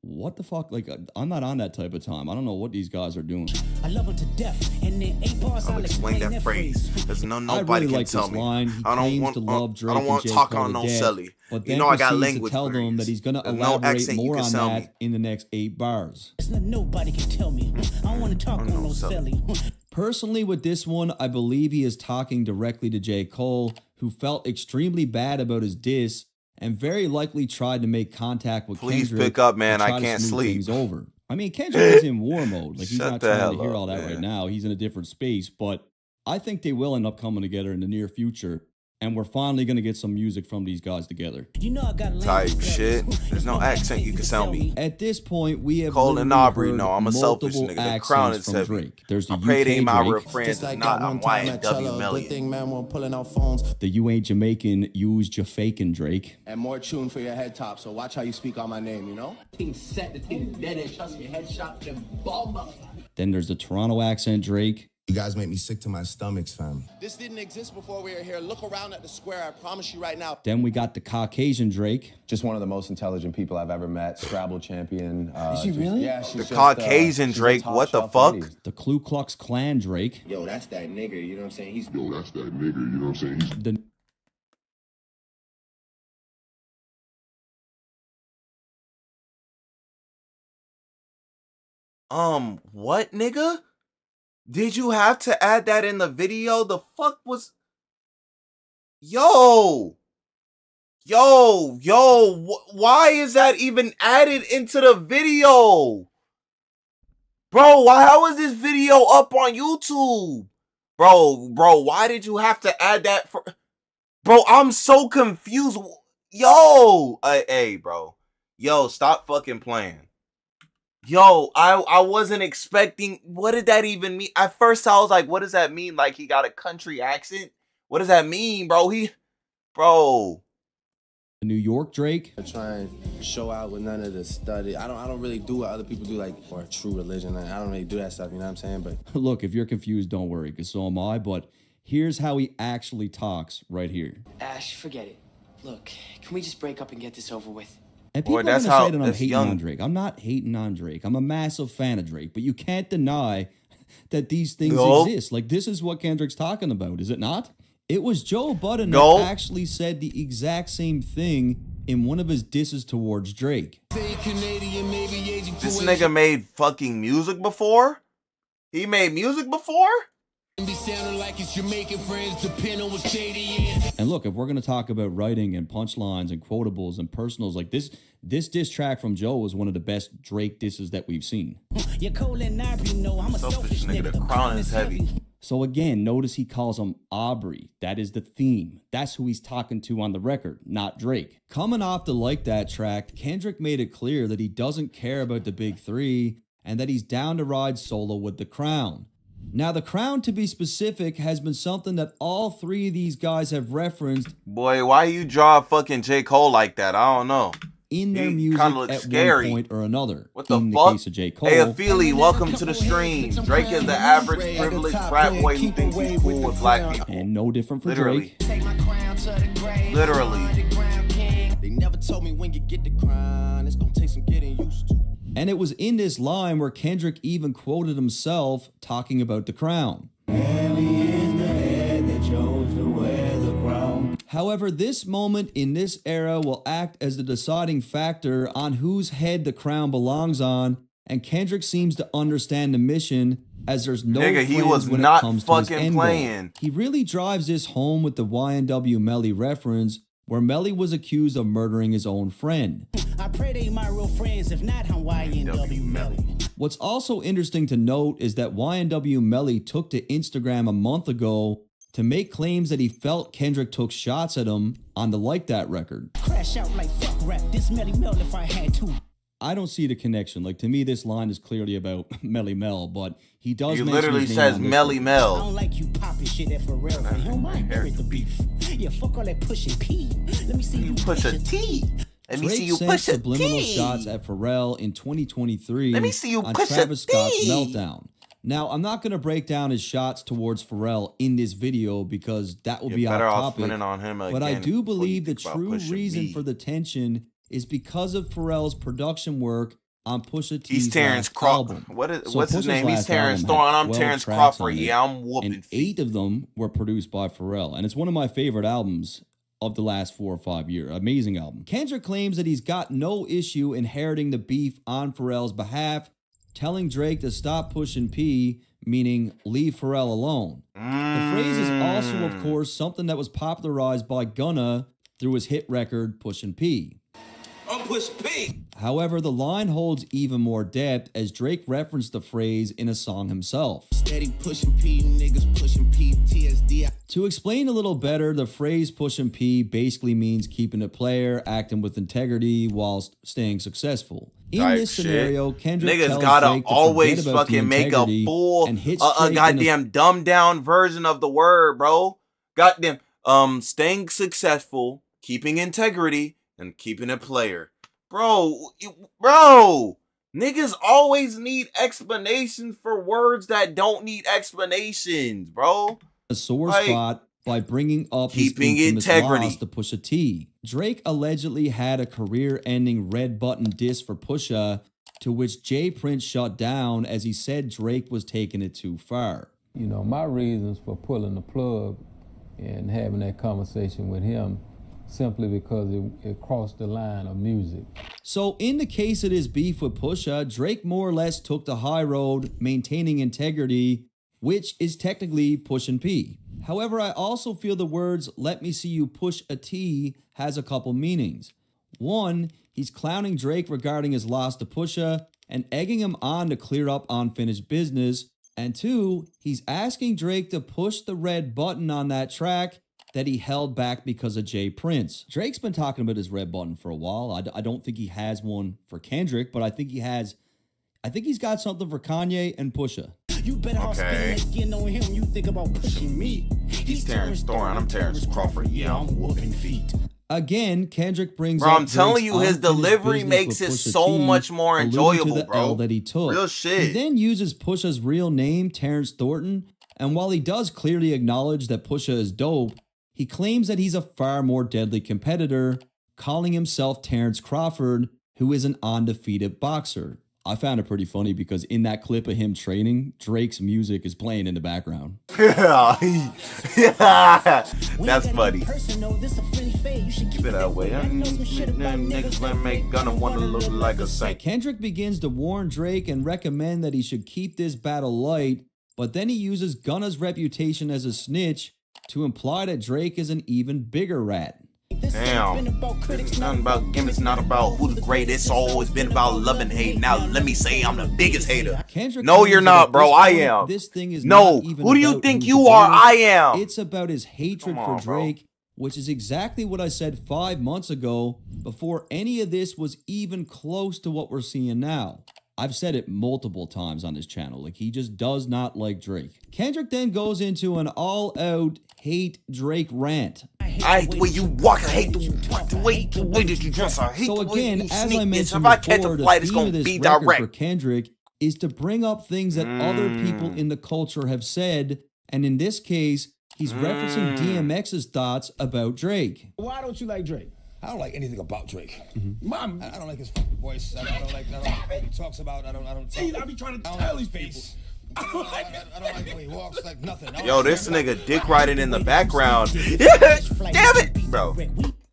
what the fuck? Like, I'm not on that type of time. I don't know what these guys are doing. I love him to death, and then 8 bars I'll explain that phrase. There's I nobody really can like tell this me. line. He I don't claims want to love Drake I don't want and to J. talk Cole on to no death, celly. but You then know I got proceeds language to tell them barriers. that he's going to There's no elaborate accent you more can on sell that me. in the next 8 bars. Nobody can tell me. I don't want to talk on no celly. Personally, with this one, I believe he is talking directly to J. Cole, who felt extremely bad about his diss and very likely tried to make contact with Please Kendrick. pick up, man. to try I to can't smooth sleep. things over. I mean, Kendrick is in war mode. Like, he's Shut not the trying hell to hear up, all that right man. now. He's in a different space, but I think they will end up coming together in the near future. And we're finally going to get some music from these guys together. You know I got Type shit. There's no accent you can sell me. At this point, we have Cole and literally Aubrey heard know I'm a selfish multiple nigga. The crown accents is from heavy. Drake. There's the I pray they UK my real Drake, friends. just If like not, that I'm one time YNW at Cello, good million. thing man won't pulling out phones. the you ain't Jamaican, use your faking Drake. And more tune for your head top, so watch how you speak on my name, you know? Team set, the team dead and trust me, headshot them bomb up. Then there's the Toronto accent Drake. You guys make me sick to my stomachs, fam. This didn't exist before we were here. Look around at the square. I promise you right now. Then we got the Caucasian Drake. Just one of the most intelligent people I've ever met. Scrabble champion. Is she really? Yeah, she's The just, Caucasian she's a Drake, top what the shelf fuck? lady. The Ku Klux Klan Drake. Yo, that's that nigga, you know what I'm saying? He's Yo, that's that nigga, you know what I'm saying? He's The What, nigga? Did you have to add that in the video? The fuck was... Yo! Why is that even added into the video? Bro, how is this video up on YouTube? Bro, why did you have to add that for... Bro, I'm so confused. Yo! Hey, bro. Yo, stop fucking playing. Yo, I wasn't expecting... What did that even mean? At first, I was like, what does that mean? Like, he got a country accent? What does that mean, bro? Bro. New York Drake. I try and show out with none of the study. I don't really do what other people do, like, or true religion. I don't really do that stuff, you know what I'm saying? But Look, if you're confused, don't worry, because so am I. But here's how he actually talks right here. Ash, forget it. Look, can we just break up and get this over with? And people Boy, are that's going to how- say that I'm that's hating young. on Drake. I'm not hating on Drake. I'm a massive fan of Drake. But you can't deny that these things Nope. exist. Like, this is what Kendrick's talking about, is it not? It was Joe Budden Nope. that actually said the exact same thing in one of his disses towards Drake. This nigga made fucking music before? He made music before? And look, if we're going to talk about writing and punchlines and quotables and personals, like this diss track from Joe was one of the best Drake disses that we've seen. You're Cole and Aubrey, know I'm a Selfish selfish nigga, nigga. the crown is heavy. So again, notice he calls him Aubrey. That is the theme. That's who he's talking to on the record, not Drake. Coming off the Like That track, Kendrick made it clear that he doesn't care about the big three and that he's down to ride solo with the Crown. Now, the Crown, to be specific, has been something that all three of these guys have referenced. Boy, why you draw fucking J. Cole like that? I don't know. in their music kinda looks at scary. one point or another. What the in fuck? The case of J. Cole. Hey, Aphili, welcome to the stream. Drake is the average privileged frat boy who thinks he's cool with black people. And no different for Literally. Drake. Literally. They never told me when you get the crown, it's gonna take some getting used to. And it was in this line where Kendrick even quoted himself talking about the crown. However, this moment in this era will act as the deciding factor on whose head the crown belongs on, and Kendrick seems to understand the mission, as there's no Nigga, he friends was when not it comes to his fucking end goal. playing. He really drives this home with the YNW Melly reference, where Melly was accused of murdering his own friend. I pray they my real friends, if not, I'm YNW Melly. What's also interesting to note is that YNW Melly took to Instagram a month ago to make claims that he felt Kendrick took shots at him on the Like That record. Crash out like fuck rap, this Melly Mel if I had to. I don't see the connection. Like, to me, this line is clearly about Melly Mel, but he does. He mention literally his name says on this Melly one. Mel. I don't like you popping shit at Pharrell. For him, I inherit the beef. Yeah, fuck all that pushing P. Let me see you push a T. Let me see you Drake push sent a subliminal T. shots at Pharrell in 2023 Let me see you on push a Travis Scott's T. Meltdown. Now, I'm not going to break down his shots towards Pharrell in this video because that will be off better off topic. winning on him But I again do before you believe the think about true pushing reason me. for the tension is because of Pharrell's production work on Pusha T's He's Terrence last Crawford. album. What's his Pusha's name? He's last Terrence album had Thorne. I'm 12 Terrence tracks Crawford. on it, Yeah, I'm whooping and 8 of them were produced by Pharrell, and it's one of my favorite albums of the last 4 or 5 years. Amazing album. Kendrick claims that he's got no issue inheriting the beef on Pharrell's behalf, telling Drake to stop pushing P, meaning leave Pharrell alone. The phrase is also, of course, something that was popularized by Gunna through his hit record Pushin' P. I'm Push P. However, the line holds even more depth as Drake referenced the phrase in a song himself. Steady pushing P, niggas pushing P, TSD. To explain a little better, the phrase pushing P basically means keeping a player, acting with integrity whilst staying successful. In Type this shit. scenario, Kendrick Niggas tells gotta Drake to always forget about the fucking make a integrity full, and hits a Drake in goddamn dumbed down version of the word, bro. Goddamn, staying successful, keeping integrity, and keeping a player. Bro, niggas always need explanations for words that don't need explanations, bro. a sore Like, spot by bringing up his keeping infamous integrity. loss to Pusha T. Drake allegedly had a career-ending red button diss for Pusha, to which Jay Prince shut down as he said Drake was taking it too far. You know, my reasons for pulling the plug and having that conversation with him simply because it crossed the line of music. So in the case of this beef with Pusha, Drake more or less took the high road, maintaining integrity, which is technically pushing P. However, I also feel the words "let me see you push a T" has a couple meanings. One, he's clowning Drake regarding his loss to Pusha and egging him on to clear up unfinished business. And two, he's asking Drake to push the red button on that track that he held back because of Jay Prince. Drake's been talking about his red button for a while. I don't think he has one for Kendrick, but I think he's got something for Kanye and Pusha. You better off spending that skin on him. You think about pushing me. He's Terrence Thorne. I'm Terrence Crawford. Yeah, I'm whooping feet. Again, Kendrick brings Bro, up I'm telling you, Drake's his delivery unfinished makes it business with so Pusha T, much more alluding to enjoyable, the bro. L that he took. Real shit. He then uses Pusha's real name, Terrence Thornton, and while he does clearly acknowledge that Pusha is dope, he claims that he's a far more deadly competitor, calling himself Terrence Crawford, who is an undefeated boxer. I found it pretty funny because in that clip of him training, Drake's music is playing in the background. Yeah, that's funny. Keep it that way. Niggas let make gonna wanna look like a saint. Kendrick begins to warn Drake and recommend that he should keep this battle light, but then he uses Gunna's reputation as a snitch to imply that Drake is an even bigger rat. Damn. It's nothing about gimmicks, not about who the greatest. It's always been about love and hate. Now let me say I'm the biggest hater. Kendrick No, you're claims not, that bro. at I this point, am. This thing is No, not even who do you about think who's you the are? greatest. I am. It's about his hatred Come on, for bro. Drake, which is exactly what I said 5 months ago before any of this was even close to what we're seeing now. I've said it multiple times on this channel. Like, he just does not like Drake. Kendrick then goes into an all-out hate Drake rant. I I hate the way you walk. I hate the way that you dress. I hate So the way again, you as I sneak. mentioned If I catch before, a the flight, it's theme of gonna this be record direct. for Kendrick is to bring up things that other people in the culture have said, and in this case, he's referencing DMX's thoughts about Drake. Why don't you like Drake? I don't like anything about Drake. Mom, I don't like his fucking voice. I don't like what he talks about. I be trying to tell his face. I don't like the way he walks, like nothing. Yo, this nigga dick riding in the background. Yeah, damn it, bro.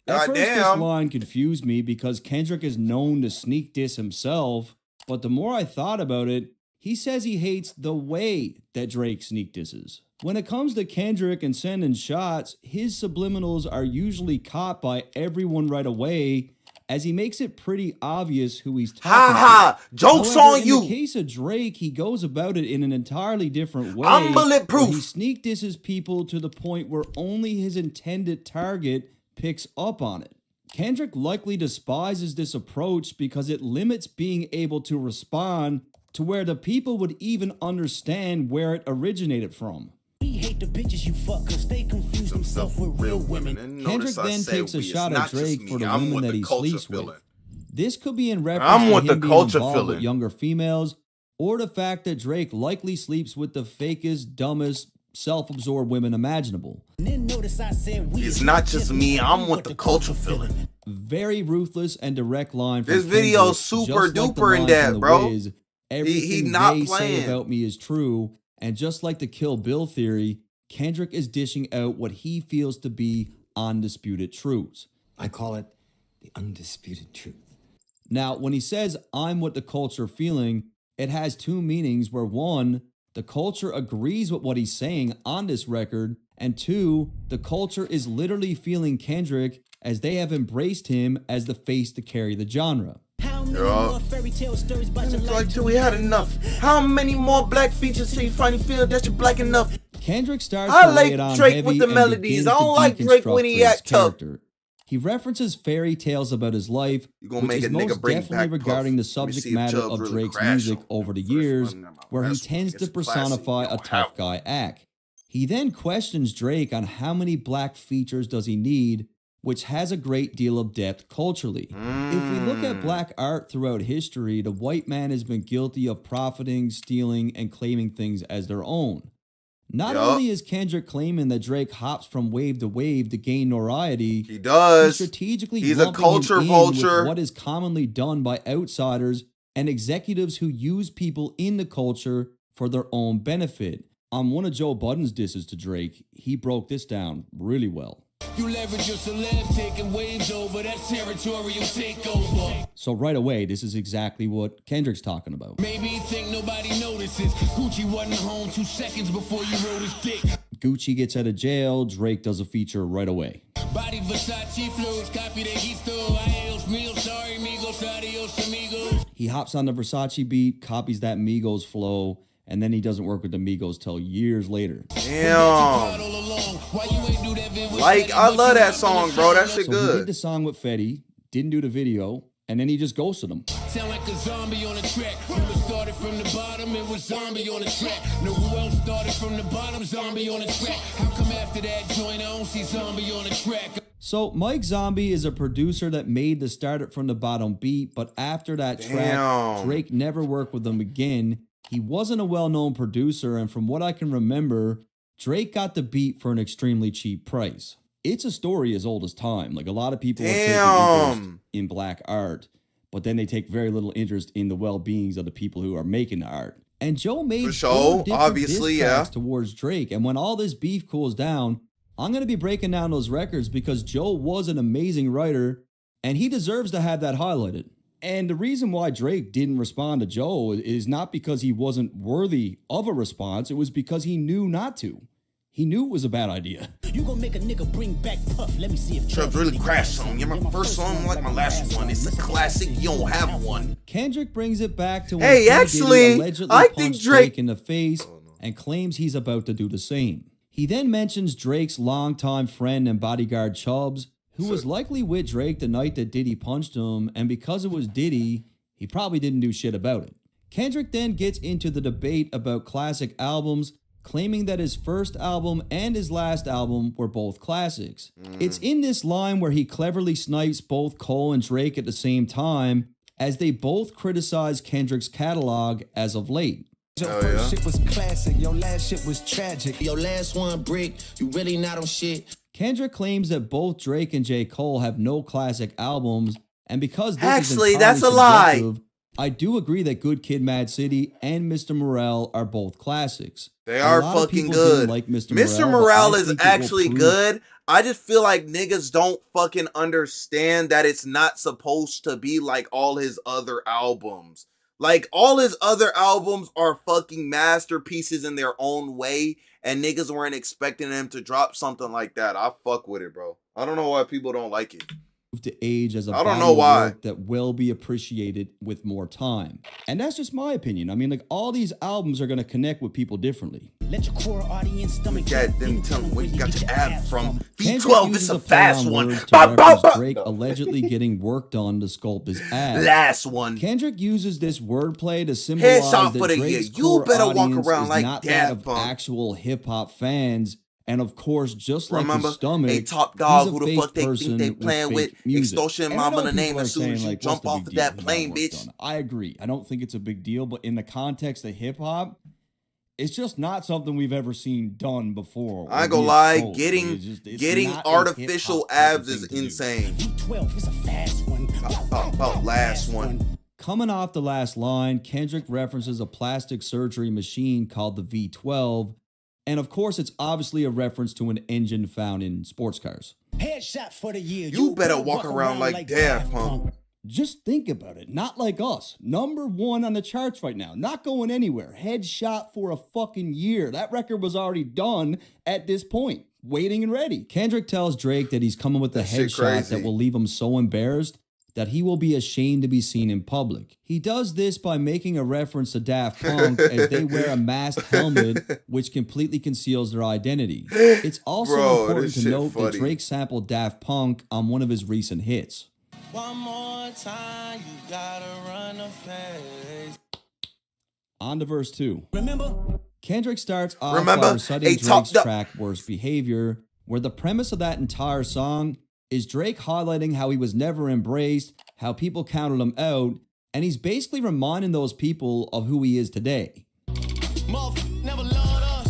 At first, this line confused me because Kendrick is known to sneak diss himself, but the more I thought about it, he says he hates the way that Drake sneak disses. When it comes to Kendrick and sending shots, his subliminals are usually caught by everyone right away, as he makes it pretty obvious who he's talking Ha! to. Joke's However, on you! In the case of Drake, he goes about it in an entirely different way. I'm bulletproof! He sneak disses people to the point where only his intended target picks up on it. Kendrick likely despises this approach because it limits being able to respond to where the people would even understand where it originated from. He hate the bitches you fuck cause they confuse themselves with real women. Kendrick then takes a shot at Drake for the I'm women with that the he culture sleeps feeling. with. This could be in reference I'm to with the him being culture involved feeling. with younger females, or the fact that Drake likely sleeps with the fakest, dumbest, self-absorbed women imaginable. It's not just me, I'm with the culture feeling. Very ruthless and direct line from This video's Kendrick, super just like the duper line in from depth, The bro. Wiz, everything not they playing. say about me is true, and just like the Kill Bill theory, Kendrick is dishing out what he feels to be undisputed truths. I call it the undisputed truth. Now, when he says, I'm what the culture feeling, it has two meanings where one, the culture agrees with what he's saying on this record, and two, the culture is literally feeling Kendrick as they have embraced him as the face to carry the genre. It's like till we had enough. How many more black features till you finally feel that you're black enough? Kendrick starts I to lay like it on Drake heavy with the and melodies. begins I don't to like Drake when deconstruct he his act tough. character. He references fairy tales about his life, gonna which make is a nigga most bring definitely back regarding Puff. the Let me subject see if matter Chubbs of really Drake's crash music on over the first years, one. where he That's- tends to it's a classic. personify You a don't tough have guy act. He then questions Drake on how many black features does he need, which has a great deal of depth culturally. If we look at black art throughout history, the white man has been guilty of profiting, stealing, and claiming things as their own. Not only is Kendrick claiming that Drake hops from wave to wave to gain notoriety, he does. He's strategically He's a lumping culture him in vulture. with what is commonly done by outsiders and executives who use people in the culture for their own benefit. On one of Joe Budden's disses to Drake, he broke this down really well. You leverage your celeb, taking waves over, that's territorial takeover. So right away, this is exactly what Kendrick's talking about. Maybe you think nobody notices. Gucci wasn't home 2 seconds before you wrote his dick. Gucci gets out of jail, Drake does a feature right away. Body Versace flows, copy that he stole. Adios, meal, sorry, amigos, adios, amigos. He hops on the Versace beat, copies that Migos flow, and then he doesn't work with the Migos till years later. Damn. Like, I love that song, bro. That shit So he did good. the song with Fetty, didn't do the video, and then he just ghosted him. Sound like a zombie on a track. Who started from the bottom, it was zombie on the track. No, who else started from the bottom, zombie on the track. How come after that joint, I don't see zombie on the track? So Mike Zombie is a producer that made the Start It From the Bottom beat, but after that track, Damn. Drake never worked with him again. He wasn't a well-known producer, and from what I can remember, Drake got the beat for an extremely cheap price. It's a story as old as time. Like, a lot of people have taken interest in black art, but then they take very little interest in the well-beings of the people who are making the art. And Joe made For sure, obviously, diss tracks towards Drake. And when all this beef cools down, I'm going to be breaking down those records because Joe was an amazing writer, and he deserves to have that highlighted. And the reason why Drake didn't respond to Joe is not because he wasn't worthy of a response. It was because he knew not to. He knew it was a bad idea. You gonna make a nigga bring back Puff? Let me see if Chubbs really crashed on. You're my first song, like my last one. It's a classic. You don't have one. Kendrick brings it back to when Hey, P. actually, Diddy allegedly I think punched Drake in the face and claims he's about to do the same. He then mentions Drake's longtime friend and bodyguard Chubbs, who was likely with Drake the night that Diddy punched him, and because it was Diddy, he probably didn't do shit about it. Kendrick then gets into the debate about classic albums, claiming that his first album and his last album were both classics. It's in this line where he cleverly snipes both Cole and Drake at the same time, as they both criticize Kendrick's catalog as of late. Your first shit was classic, your last shit was tragic. Your last one brick, you really not on shit. Kendrick claims that both Drake and J. Cole have no classic albums, and because this Actually, is that's a lie. I do agree that Good Kid, Mad City and Mr. Morale are both classics. They are fucking good. Like Mr. Morale is actually good. I just feel like niggas don't fucking understand that it's not supposed to be like all his other albums. Like, all his other albums are fucking masterpieces in their own way, and niggas weren't expecting him to drop something like that. I fuck with it, bro. I don't know why people don't like it. To age as a I don't know why. Work that will be appreciated with more time. And that's just my opinion. I mean, like, all these albums are going to connect with people differently. Let your core audience stomach then tell them where you got your ab from. Kendrick V12 uses is a a play fast on one. words to Bah, bah, reference bah. Drake allegedly getting work done to sculpt his abs. Last one. Kendrick uses this wordplay to symbolize Headshot that for the year. Drake's You core better walk audience around is like not that Daft of Punk. actual hip-hop fans. And of course, just like Remember, his stomach, a top dog, he's a who the fake fuck they person think they playing with, fake music. extortion And I mama know the name people as are soon as saying, you like, jump what's the off of big deal? that He got plane, work bitch. done. I agree. I don't think it's a big deal, but in the context of hip-hop, it's just not something we've ever seen done before. I ain't gonna lie, getting artificial abs is insane. V12 is a fast one. About last one. Coming off the last line, Kendrick references a plastic surgery machine called the V12, and of course, it's obviously a reference to an engine found in sports cars. Headshot for the year. You better walk around like Daft Punk. Just think about it. Not like us. #1 on the charts right now. Not going anywhere. Headshot for a fucking year. That record was already done at this point. Waiting and ready. Kendrick tells Drake that he's coming with a headshot that will leave him so embarrassed that he will be ashamed to be seen in public. He does this by making a reference to Daft Punk as they wear a masked helmet which completely conceals their identity. It's also important to note that Drake sampled Daft Punk on one of his recent hits. One more time, you gotta run a face. On to verse 2. Remember? Kendrick starts off by reciting Drake's track Worst Behavior, where the premise of that entire song is Drake highlighting how he was never embraced, how people counted him out, and he's basically reminding those people of who he is today. Never loved us.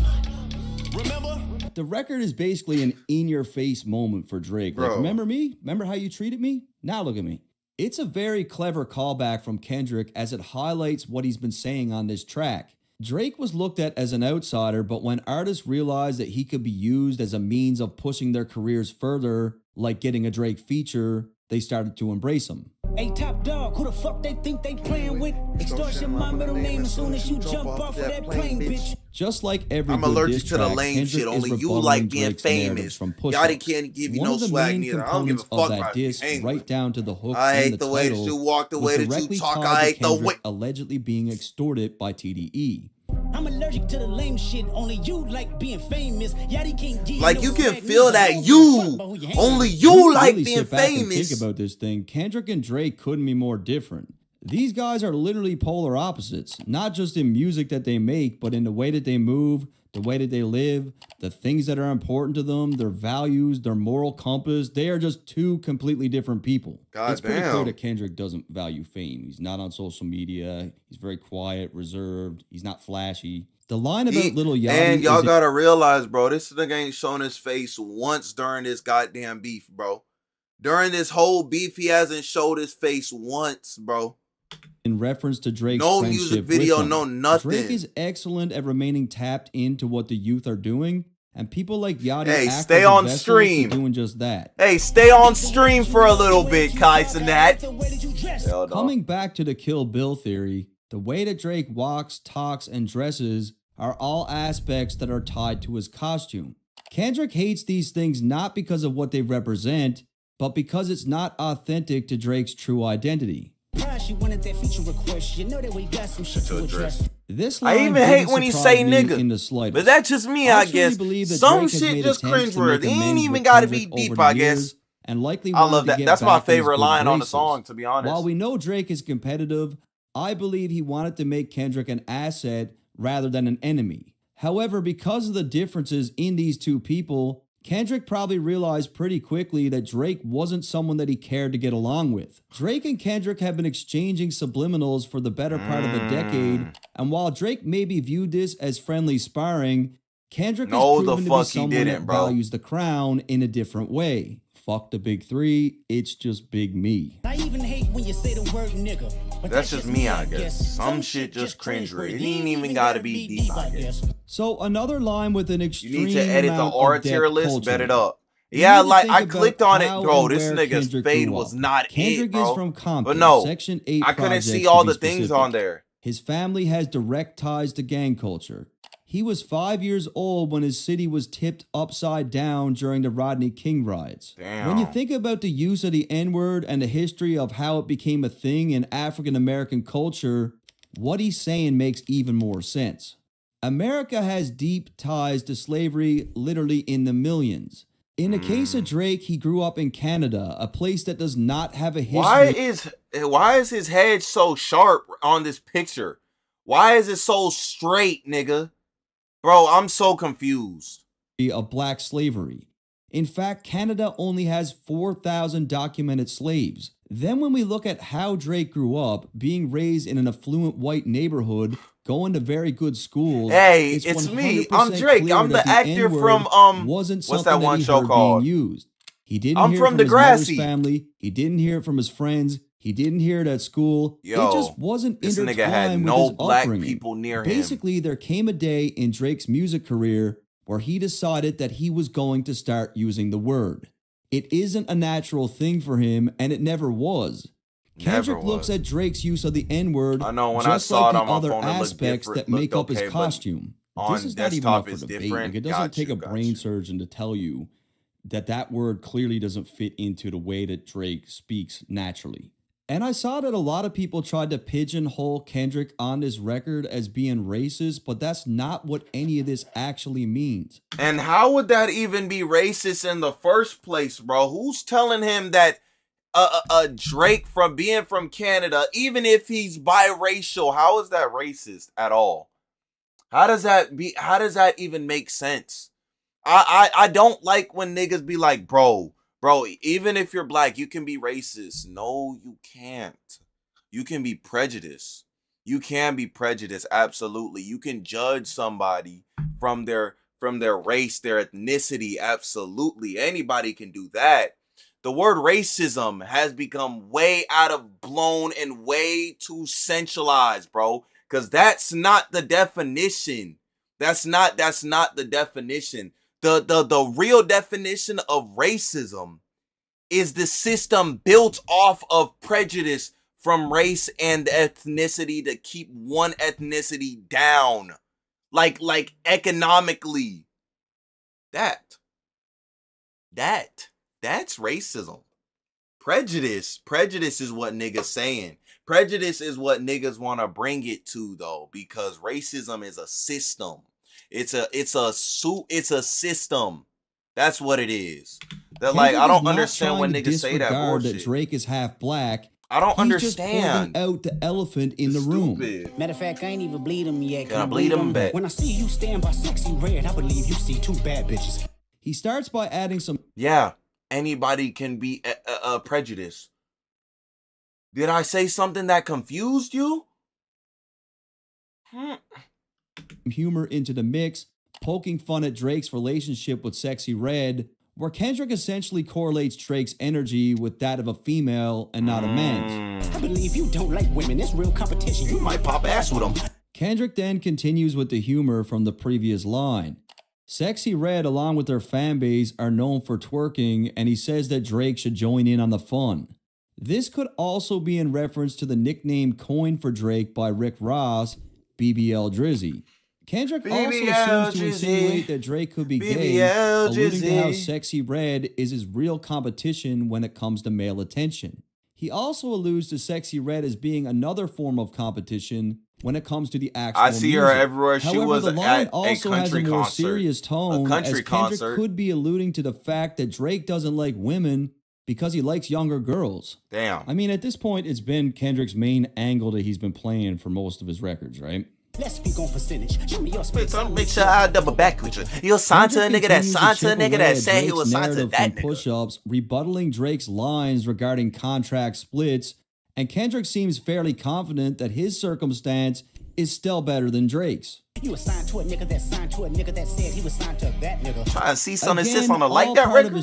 Remember? The record is basically an in-your-face moment for Drake. Like, remember me? Remember how you treated me? Now look at me. It's a very clever callback from Kendrick as it highlights what he's been saying on this track. Drake was looked at as an outsider, but when artists realized that he could be used as a means of pushing their careers further, like getting a Drake feature, they started to embrace him. Hey, top dog, who the fuck they think they playing with? Extortion, my middle name as soon as you jump off of that plane, bitch. Just like every I'm allergic to the lame shit. Only you like being famous. Y'all can't give you no swag neither. I don't give a fuck about diss, right down to the hook. I and hate the way that you walk, the way that you talk. I hate the way allegedly being extorted by TDE. I'm allergic to the lame shit. Only you like being famous. Yachty can't give like no you can swag, feel that only you like really being sit back and famous. think about this thing. Kendrick and Drake couldn't be more different. These guys are literally polar opposites, not just in music that they make, but in the way that they move, the way that they live, the things that are important to them, their values, their moral compass. They are just two completely different people. It's pretty clear that Kendrick doesn't value fame. He's not on social media. He's very quiet, reserved. He's not flashy. The line about Lil Yachty and y'all gotta realize, bro, this nigga ain't shown his face once during this goddamn beef, bro. During this whole beef, he hasn't showed his face once, bro. In reference to Drake's no friendship music video, with him. no nothing. Drake is excellent at remaining tapped into what the youth are doing, and people like Yachty stay on stream, doing just that. Hey, stay on stream for a little bit, Kai Sinat. Coming back to the Kill Bill theory, the way that Drake walks, talks, and dresses are all aspects that are tied to his costume. Kendrick hates these things not because of what they represent, but because it's not authentic to Drake's true identity. This I even hate when he say nigga, but that's just me, I guess. Some shit just cringeworthy. He ain't even gotta be deep, I guess. And likely I love that. That's my favorite line on the song, to be honest. While we know Drake is competitive, I believe he wanted to make Kendrick an asset rather than an enemy. However, because of the differences in these two people, Kendrick probably realized pretty quickly that Drake wasn't someone that he cared to get along with. Drake and Kendrick have been exchanging subliminals for the better part of a decade, and while Drake maybe viewed this as friendly sparring, Kendrick has proven to be someone that values the crown in a different way. Fuck the big three, it's just big me. I even hate when you say the word nigga. But that's just me, I guess. Some shit just cringeworthy. It ain't even gotta be deep, I guess. So another line with an extreme You need to edit the orator list, culture. bet it up. Yeah, like I clicked on it, bro. This nigga's fade was not Kendrick it, bro. is from Compton, but no, Section 8 I couldn't projects see to all be the things specific. on there. His family has direct ties to gang culture. He was 5 years old when his city was tipped upside down during the Rodney King riots. Damn. When you think about the use of the N-word and the history of how it became a thing in African-American culture, what he's saying makes even more sense. America has deep ties to slavery literally in the millions. In the case of Drake, he grew up in Canada, a place that does not have a history. Why is his head so sharp on this picture? Why is it so straight, nigga? Bro, I'm so confused. Of black slavery. In fact, Canada only has 4,000 documented slaves. Then when we look at how Drake grew up, being raised in an affluent white neighborhood, going to very good schools. Hey, it's me. I'm Drake. I'm the actor from wasn't what's that one he show heard called? Being used. He didn't I'm hear from it from his mother's Degrassi. family. He didn't hear it from his friends. He didn't hear it at school. Yo, it just wasn't this intertwined nigga had with no his black upbringing. people near him. Basically, there came a day in Drake's music career where he decided that he was going to start using the word. It isn't a natural thing for him, and it never was. Kendrick looks at Drake's use of the N-word I know when just I saw like it the on my other phone, it looked aspects different, that make up looked his okay, but costume. on This is not even desktop up for it's debate. different. Like, it doesn't take a brain surgeon to tell you that that word clearly doesn't fit into the way that Drake speaks naturally. And I saw that a lot of people tried to pigeonhole Kendrick on this record as being racist, but that's not what any of this actually means. And how would that even be racist in the first place, bro? Who's telling him that Drake from being from Canada, even if he's biracial, how is that racist at all? How does that even make sense? I don't like when niggas be like, bro, even if you're black, you can be racist. No, you can't. You can be prejudiced. You can be prejudiced, absolutely. You can judge somebody from their race, their ethnicity, absolutely. Anybody can do that. The word racism has become way out of blown and way too centralized, bro. Because that's not the definition. That's not the definition. The real definition of racism is the system built off of prejudice from race and ethnicity to keep one ethnicity down. Like economically. That's racism. Prejudice is what niggas saying. Prejudice is what niggas want to bring it to, though, because racism is a system. It's a system. That's what it is. That like I don't understand when niggas say that bullshit. That Drake is half black. I don't He's just understand. pointing out the elephant in the room. Matter of fact, I ain't even bleed him yet. Can I bleed him back? When I see you stand by sexy red, I believe you see two bad bitches. He starts by adding some. Yeah, anybody can be prejudiced. Did I say something that confused you? Humor into the mix, poking fun at Drake's relationship with Sexy Red, where Kendrick essentially correlates Drake's energy with that of a female and not a man's. I believe you don't like women. It's real competition. You might pop ass with them. Kendrick then continues with the humor from the previous line. Sexy Red, along with their fan base, are known for twerking, and he says that Drake should join in on the fun. This could also be in reference to the nickname coined for Drake by Rick Ross, BBL Drizzy. Kendrick also seems to insinuate that Drake could be gay, alluding to how Sexy Red is his real competition when it comes to male attention. He also alludes to Sexy Red as being another form of competition when it comes to the actual I see her music. everywhere. She However, was the line at also a has country a more concert. serious tone, A country as Kendrick concert. could be alluding to the fact that Drake doesn't like women because he likes younger girls. Damn. I mean, at this point, it's been Kendrick's main angle that he's been playing for most of his records, right? Let's speak on percentage. Show me your Make sure I double back with you. You'll sign to a nigga that signed to a nigga that said he was signed to that nigga. Push-ups, rebuttaling Drake's lines regarding contract splits, and Kendrick seems fairly confident that his circumstance is still better than Drake's. You were signed to a nigga that signed to a nigga that said he was signed to that nigga. Trying to see something sis on a like that record.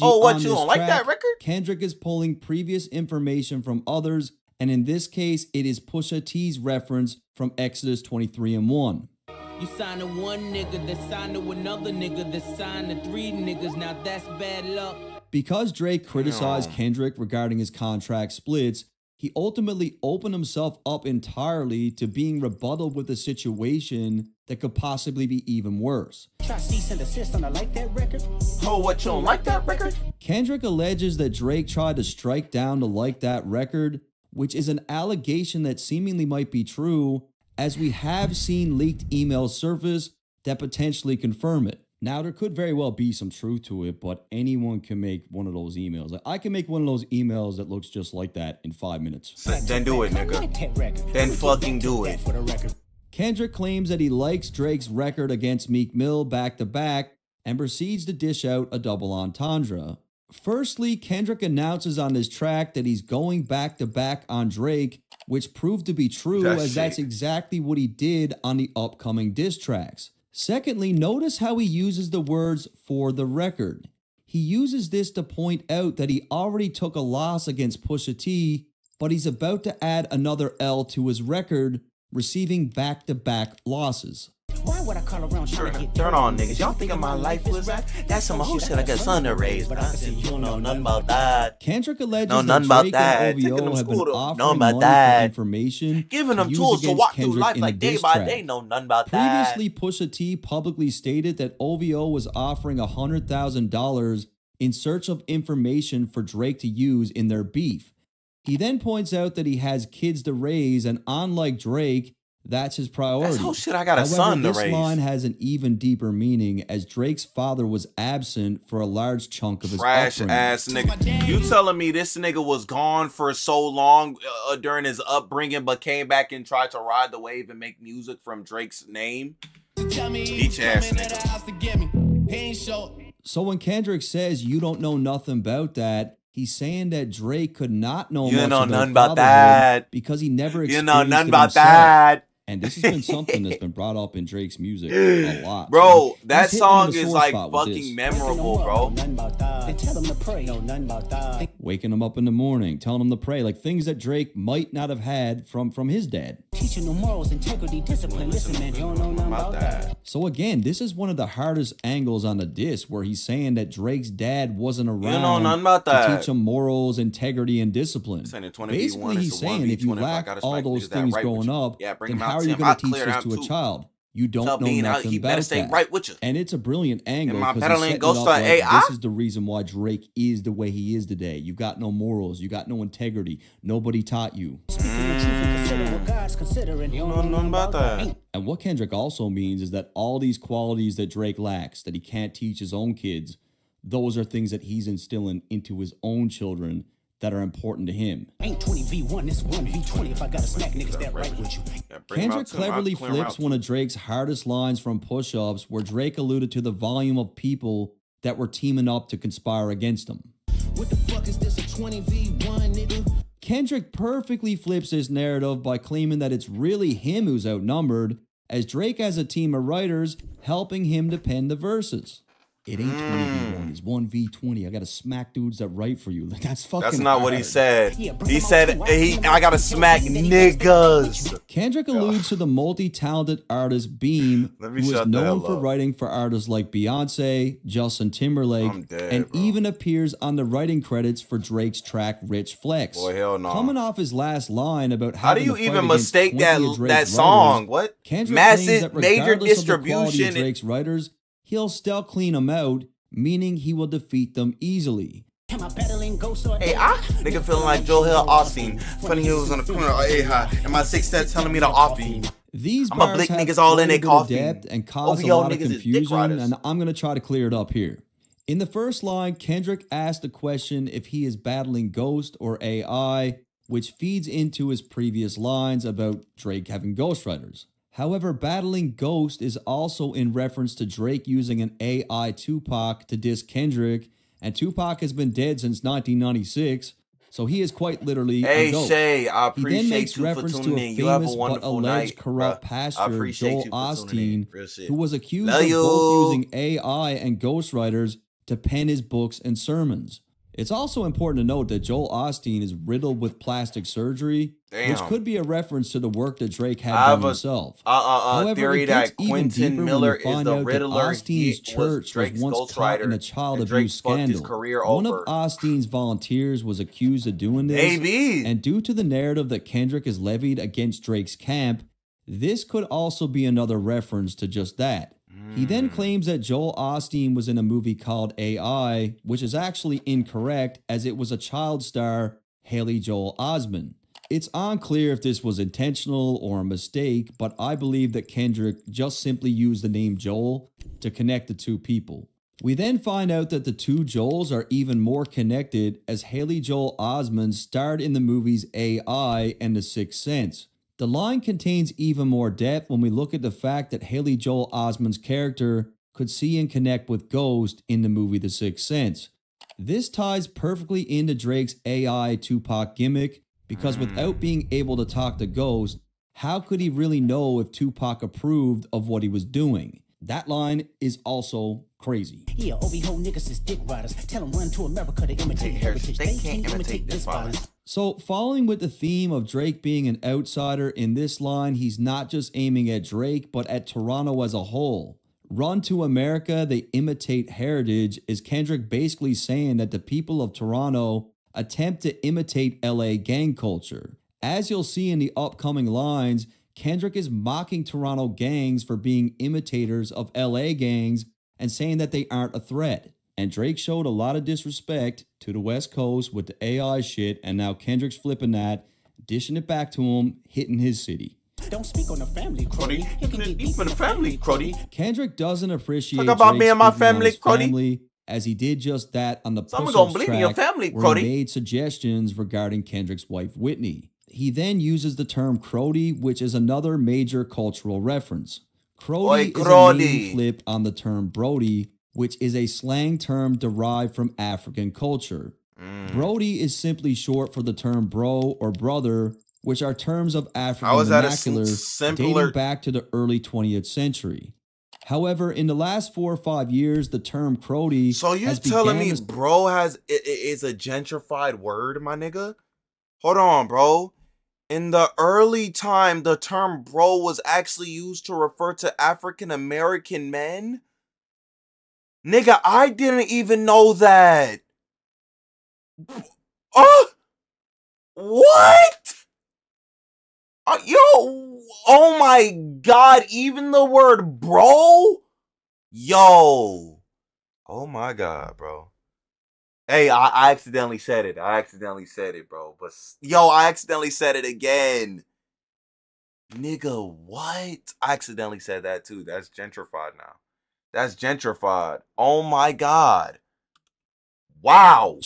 Oh, what, you don't like that record? Kendrick is pulling previous information from others, and in this case, it is Pusha T's reference from Exodus 23:1. You signed to one nigga that signed to another nigga that signed to three niggas. Now that's bad luck. Because Drake criticized Kendrick regarding his contract splits, he ultimately opened himself up entirely to being rebutted with a situation that could possibly be even worse. Try cease and desist on a like that record. Oh, what, you don't like that record? Kendrick alleges that Drake tried to strike down the Like That record, which is an allegation that seemingly might be true, as we have seen leaked emails surface that potentially confirm it. Now, there could very well be some truth to it, but anyone can make one of those emails. Like, I can make one of those emails that looks just like that in 5 minutes. Then do it, nigga. Then fucking do it. Kendrick claims that he likes Drake's record against Meek Mill back-to-back and proceeds to dish out a double entendre. Firstly, Kendrick announces on his track that he's going back-to-back on Drake, which proved to be true that's exactly what he did on the upcoming diss tracks. Secondly, notice how he uses the words "for the record." He uses this to point out that he already took a loss against Pusha T, but he's about to add another L to his record, receiving back-to-back losses. Why would I call around trying to get Turn on, niggas. Y'all thinking my life was rap? That's some whole shit I got son to raise, but I see you don't know nothing about that. Kendrick alleges that Drake and OVO have been offering money for information, giving them tools to walk through life like day by day. Know nothing about that. Previously, Pusha T publicly stated that OVO was offering $100,000 in search of information for Drake to use in their beef. He then points out that he has kids to raise, and unlike Drake, that's his priority. That's whole shit I got a son to raise. This line has an even deeper meaning, as Drake's father was absent for a large chunk of his upbringing. Ass nigga. You telling me this nigga was gone for so long during his upbringing, but came back and tried to ride the wave and make music from Drake's name? Each ass nigga. So when Kendrick says you don't know nothing about that, he's saying that Drake could not know much about that because he never experienced nothing about that. And this has been something that's been brought up in Drake's music a lot. Bro, that song is like fucking memorable, bro. Waking him up in the morning, telling him to pray, like things that Drake might not have had from his dad. Teaching no morals, integrity, discipline. Listen, man, you don't know nothing about that. So again, this is one of the hardest angles on the diss, where he's saying that Drake's dad wasn't around to teach him morals, integrity, and discipline. Basically, he's saying if you lack all those things growing up, then how are you going to teach this to a child? You don't know nothing about that. Right with you. And it's a brilliant angle because he's setting it up like this is the reason why Drake is the way he is today. You got no morals. You got no integrity. Nobody taught you. And what Kendrick also means is that all these qualities that Drake lacks, that he can't teach his own kids, those are things that he's instilling into his own children that are important to him. Ain't 20v1, it's 1v20 if I gotta smack niggas that right with you. Kendrick cleverly flips one of Drake's hardest lines from Push-Ups, where Drake alluded to the volume of people that were teaming up to conspire against him. What the fuck is this, a 20v1, nigga? Kendrick perfectly flips this narrative by claiming that it's really him who's outnumbered, as Drake has a team of writers helping him to pen the verses. It ain't 20v1, it's 1v20. I gotta smack dudes that write for you. That's fucking That's not what he said. He said, I gotta smack niggas. Kendrick alludes to the multi-talented artist Beam, who is known for writing for artists like Beyonce, Justin Timberlake, and even appears on the writing credits for Drake's track Rich Flex. Boy, hell no. Coming off his last line about how do you even mistake that song? What? Kendrick Massive, major distribution. Drake's writers, he'll still clean them out, meaning he will defeat them easily. Hey, nigga feeling like Joe Hill Austin. Funny he was on the corner of A-High, and my six set telling me to off him. These I'm a blick niggas all in their coffee. Depth and cause a lot of confusion, and I'm gonna try to clear it up here. In the first line, Kendrick asked the question if he is battling Ghost or AI, which feeds into his previous lines about Drake having ghostwriters. However, battling Ghost is also in reference to Drake using an AI Tupac to diss Kendrick, and Tupac has been dead since 1996, so he is quite literally a ghost. Shay, I He appreciate then makes you for reference to tuning a in. You have a famous but wonderful alleged night, corrupt bruh. I pastor, appreciate Joel you for tuning in. Osteen, Real shit. who was accused Love of you. both using AI and ghostwriters to pen his books and sermons. It's also important to note that Joel Osteen is riddled with plastic surgery, which could be a reference to the work that Drake had done himself. However, theory it gets that even Quentin deeper Miller when you is find the out that Riddler. Osteen's church was once caught in a child abuse scandal. One of Osteen's volunteers was accused of doing this, and due to the narrative that Kendrick has levied against Drake's camp, this could also be another reference to just that. He then claims that Joel Osteen was in a movie called AI, which is actually incorrect as it was a child star, Haley Joel Osment. It's unclear if this was intentional or a mistake, but I believe that Kendrick just simply used the name Joel to connect the two people. We then find out that the two Joels are even more connected as Haley Joel Osment starred in the movies AI and The Sixth Sense. The line contains even more depth when we look at the fact that Haley Joel Osment's character could see and connect with Ghost in the movie The Sixth Sense. This ties perfectly into Drake's AI Tupac gimmick because without being able to talk to Ghost, how could he really know if Tupac approved of what he was doing? That line is also crazy. Yeah, OB-ho niggas is dick riders. Tell them run to America to imitate heritage. They can't imitate this violence. So, following with the theme of Drake being an outsider, in this line, he's not just aiming at Drake, but at Toronto as a whole. Run to America, they imitate heritage, is Kendrick basically saying that the people of Toronto attempt to imitate LA gang culture. As you'll see in the upcoming lines, Kendrick is mocking Toronto gangs for being imitators of LA gangs and saying that they aren't a threat. And Drake showed a lot of disrespect to the West Coast with the AI shit, and now Kendrick's flipping that, dishing it back to him, hitting his city. Don't speak on the family, Crody. You can get deep in the family, Crody. Kendrick doesn't appreciate Talk about Drake me and my speaking on his family, family, as he did just that on the Someone Push gonna Ups believe in track your family, where Crody. he made suggestions regarding Kendrick's wife, Whitney. He then uses the term Crody, which is another major cultural reference. Crody is a name flip on the term Brody, which is a slang term derived from African culture. Brody is simply short for the term bro or brother, which are terms of African vernacular dating back to the early 20th century. However, in the last 4 or 5 years, the term Crody So you're has telling me began bro is a gentrified word, my nigga? Hold on, bro. In the early time, the term bro was actually used to refer to African American men? Nigga, I didn't even know that. What? Yo, oh my god, even the word bro? Yo. Oh my god, bro. Hey, I accidentally said it. Bro. But yo, I accidentally said it again. Nigga, what? I accidentally said that too. That's gentrified now. That's gentrified. Oh my god. Wow.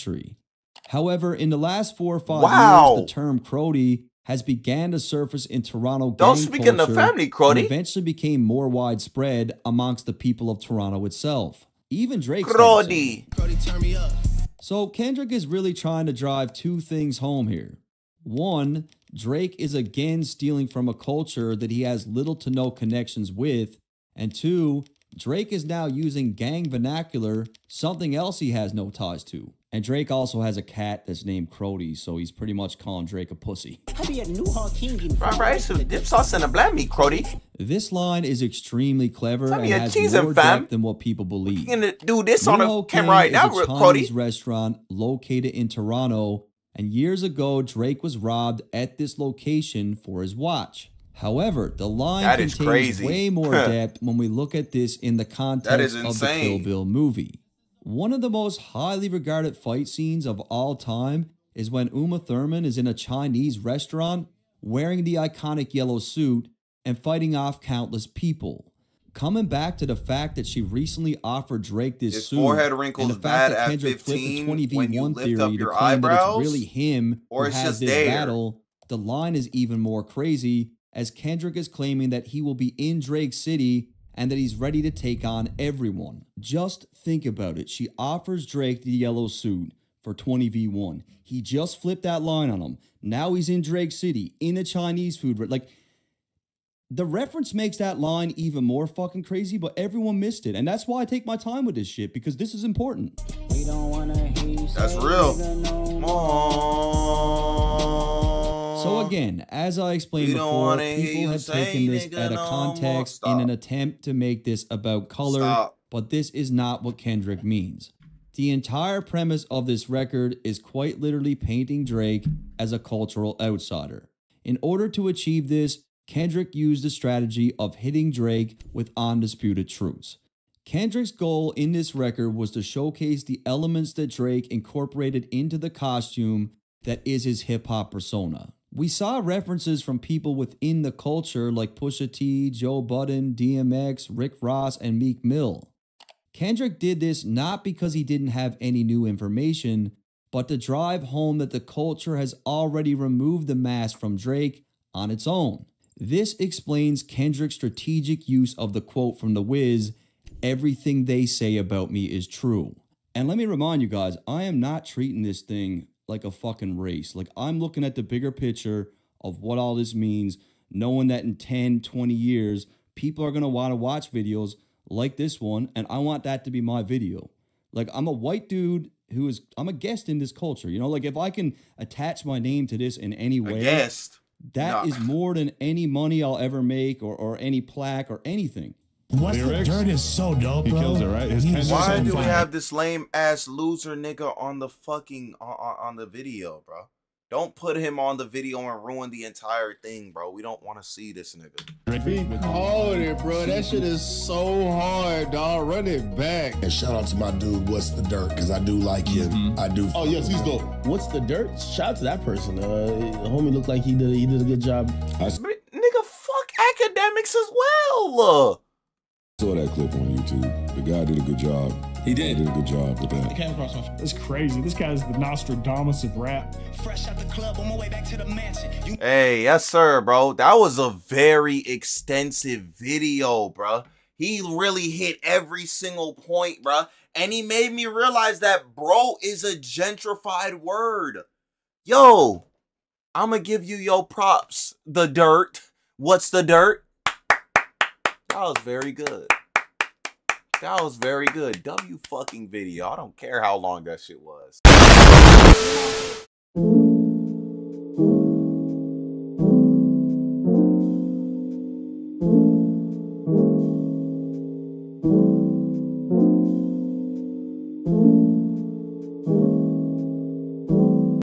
However, in the last 4 or 5 years, the term Crody has began to surface in Toronto gang culture and eventually became more widespread amongst the people of Toronto itself. Even Drake started saying it. Crody, turn me up. So Kendrick is really trying to drive two things home here. One, Drake is again stealing from a culture that he has little to no connections with. And two, Drake is now using gang vernacular, something else he has no ties to. And Drake also has a cat that's named Crody, so he's pretty much calling Drake a pussy. I be at Newhall King in Right, so dip sauce and a blam me, Crody. This line is extremely clever and has cheesing, more fam. depth than what people believe. We're gonna do this on Newhall a camera right King now, is a Crody. Chinese restaurant located in Toronto, and years ago, Drake was robbed at this location for his watch. However, the line contains way more depth when we look at this in the context of the Kill Bill movie. One of the most highly regarded fight scenes of all time is when Uma Thurman is in a Chinese restaurant wearing the iconic yellow suit and fighting off countless people. Coming back to the fact that she recently offered Drake this suit, forehead wrinkles and the fact bad that at Kendrick flipped 15 the 20v1 when you lift theory up to your claim that eyebrows? it's really him Or who it's has just this there? battle, the line is even more crazy as Kendrick is claiming that he will be in Drake City and that he's ready to take on everyone. Just think about it. She offers Drake the yellow suit for 20v1. He just flipped that line on him. Now he's in Drake City, in a Chinese food. Like, the reference makes that line even more fucking crazy, but everyone missed it. And that's why I take my time with this shit, because this is important. We don't wanna hear you say That's real. nigga no So again, as I explained before, people have taken this out of context in an attempt to make this about color, but this is not what Kendrick means. The entire premise of this record is quite literally painting Drake as a cultural outsider. In order to achieve this, Kendrick used the strategy of hitting Drake with undisputed truths. Kendrick's goal in this record was to showcase the elements that Drake incorporated into the costume that is his hip-hop persona. We saw references from people within the culture like Pusha T, Joe Budden, DMX, Rick Ross, and Meek Mill. Kendrick did this not because he didn't have any new information, but to drive home that the culture has already removed the mask from Drake on its own. This explains Kendrick's strategic use of the quote from The Wiz, "Everything they say about me is true." And let me remind you guys, I am not treating this thing like a fucking race. Like, I'm looking at the bigger picture of what all this means, knowing that in 10, 20 years, people are going to want to watch videos like this one, and I want that to be my video. Like, I'm a white dude I'm a guest in this culture, you know? Like, if I can attach my name to this in any way, that is more than any money I'll ever make or any plaque or anything. What's the Dirt is so dope, bro. He kills it, right? Why do we have this lame ass loser nigga on the fucking on the video, bro? Don't put him on the video and ruin the entire thing, bro. We don't want to see this nigga. Be cold, bro. That shit is so hard, dog. Run it back. And shout out to my dude, What's the Dirt? Because I do like him. I do. Oh yes, he's dope. What's the Dirt? Shout out to that person. The homie looked like he did a good job. Nigga, fuck academics as well. I saw that clip on YouTube. The guy did a good job. He did a good job with that. It came across my. That's crazy. This guy's the Nostradamus of rap. Fresh out the club on my way back to the mansion. Hey, yes sir, bro. That was a very extensive video, bro. He really hit every single point, bro. And he made me realize that bro is a gentrified word. Yo, I'ma give you your props. The Dirt. What's the Dirt? That was very good. That was very good. W fucking video. I don't care how long that shit was.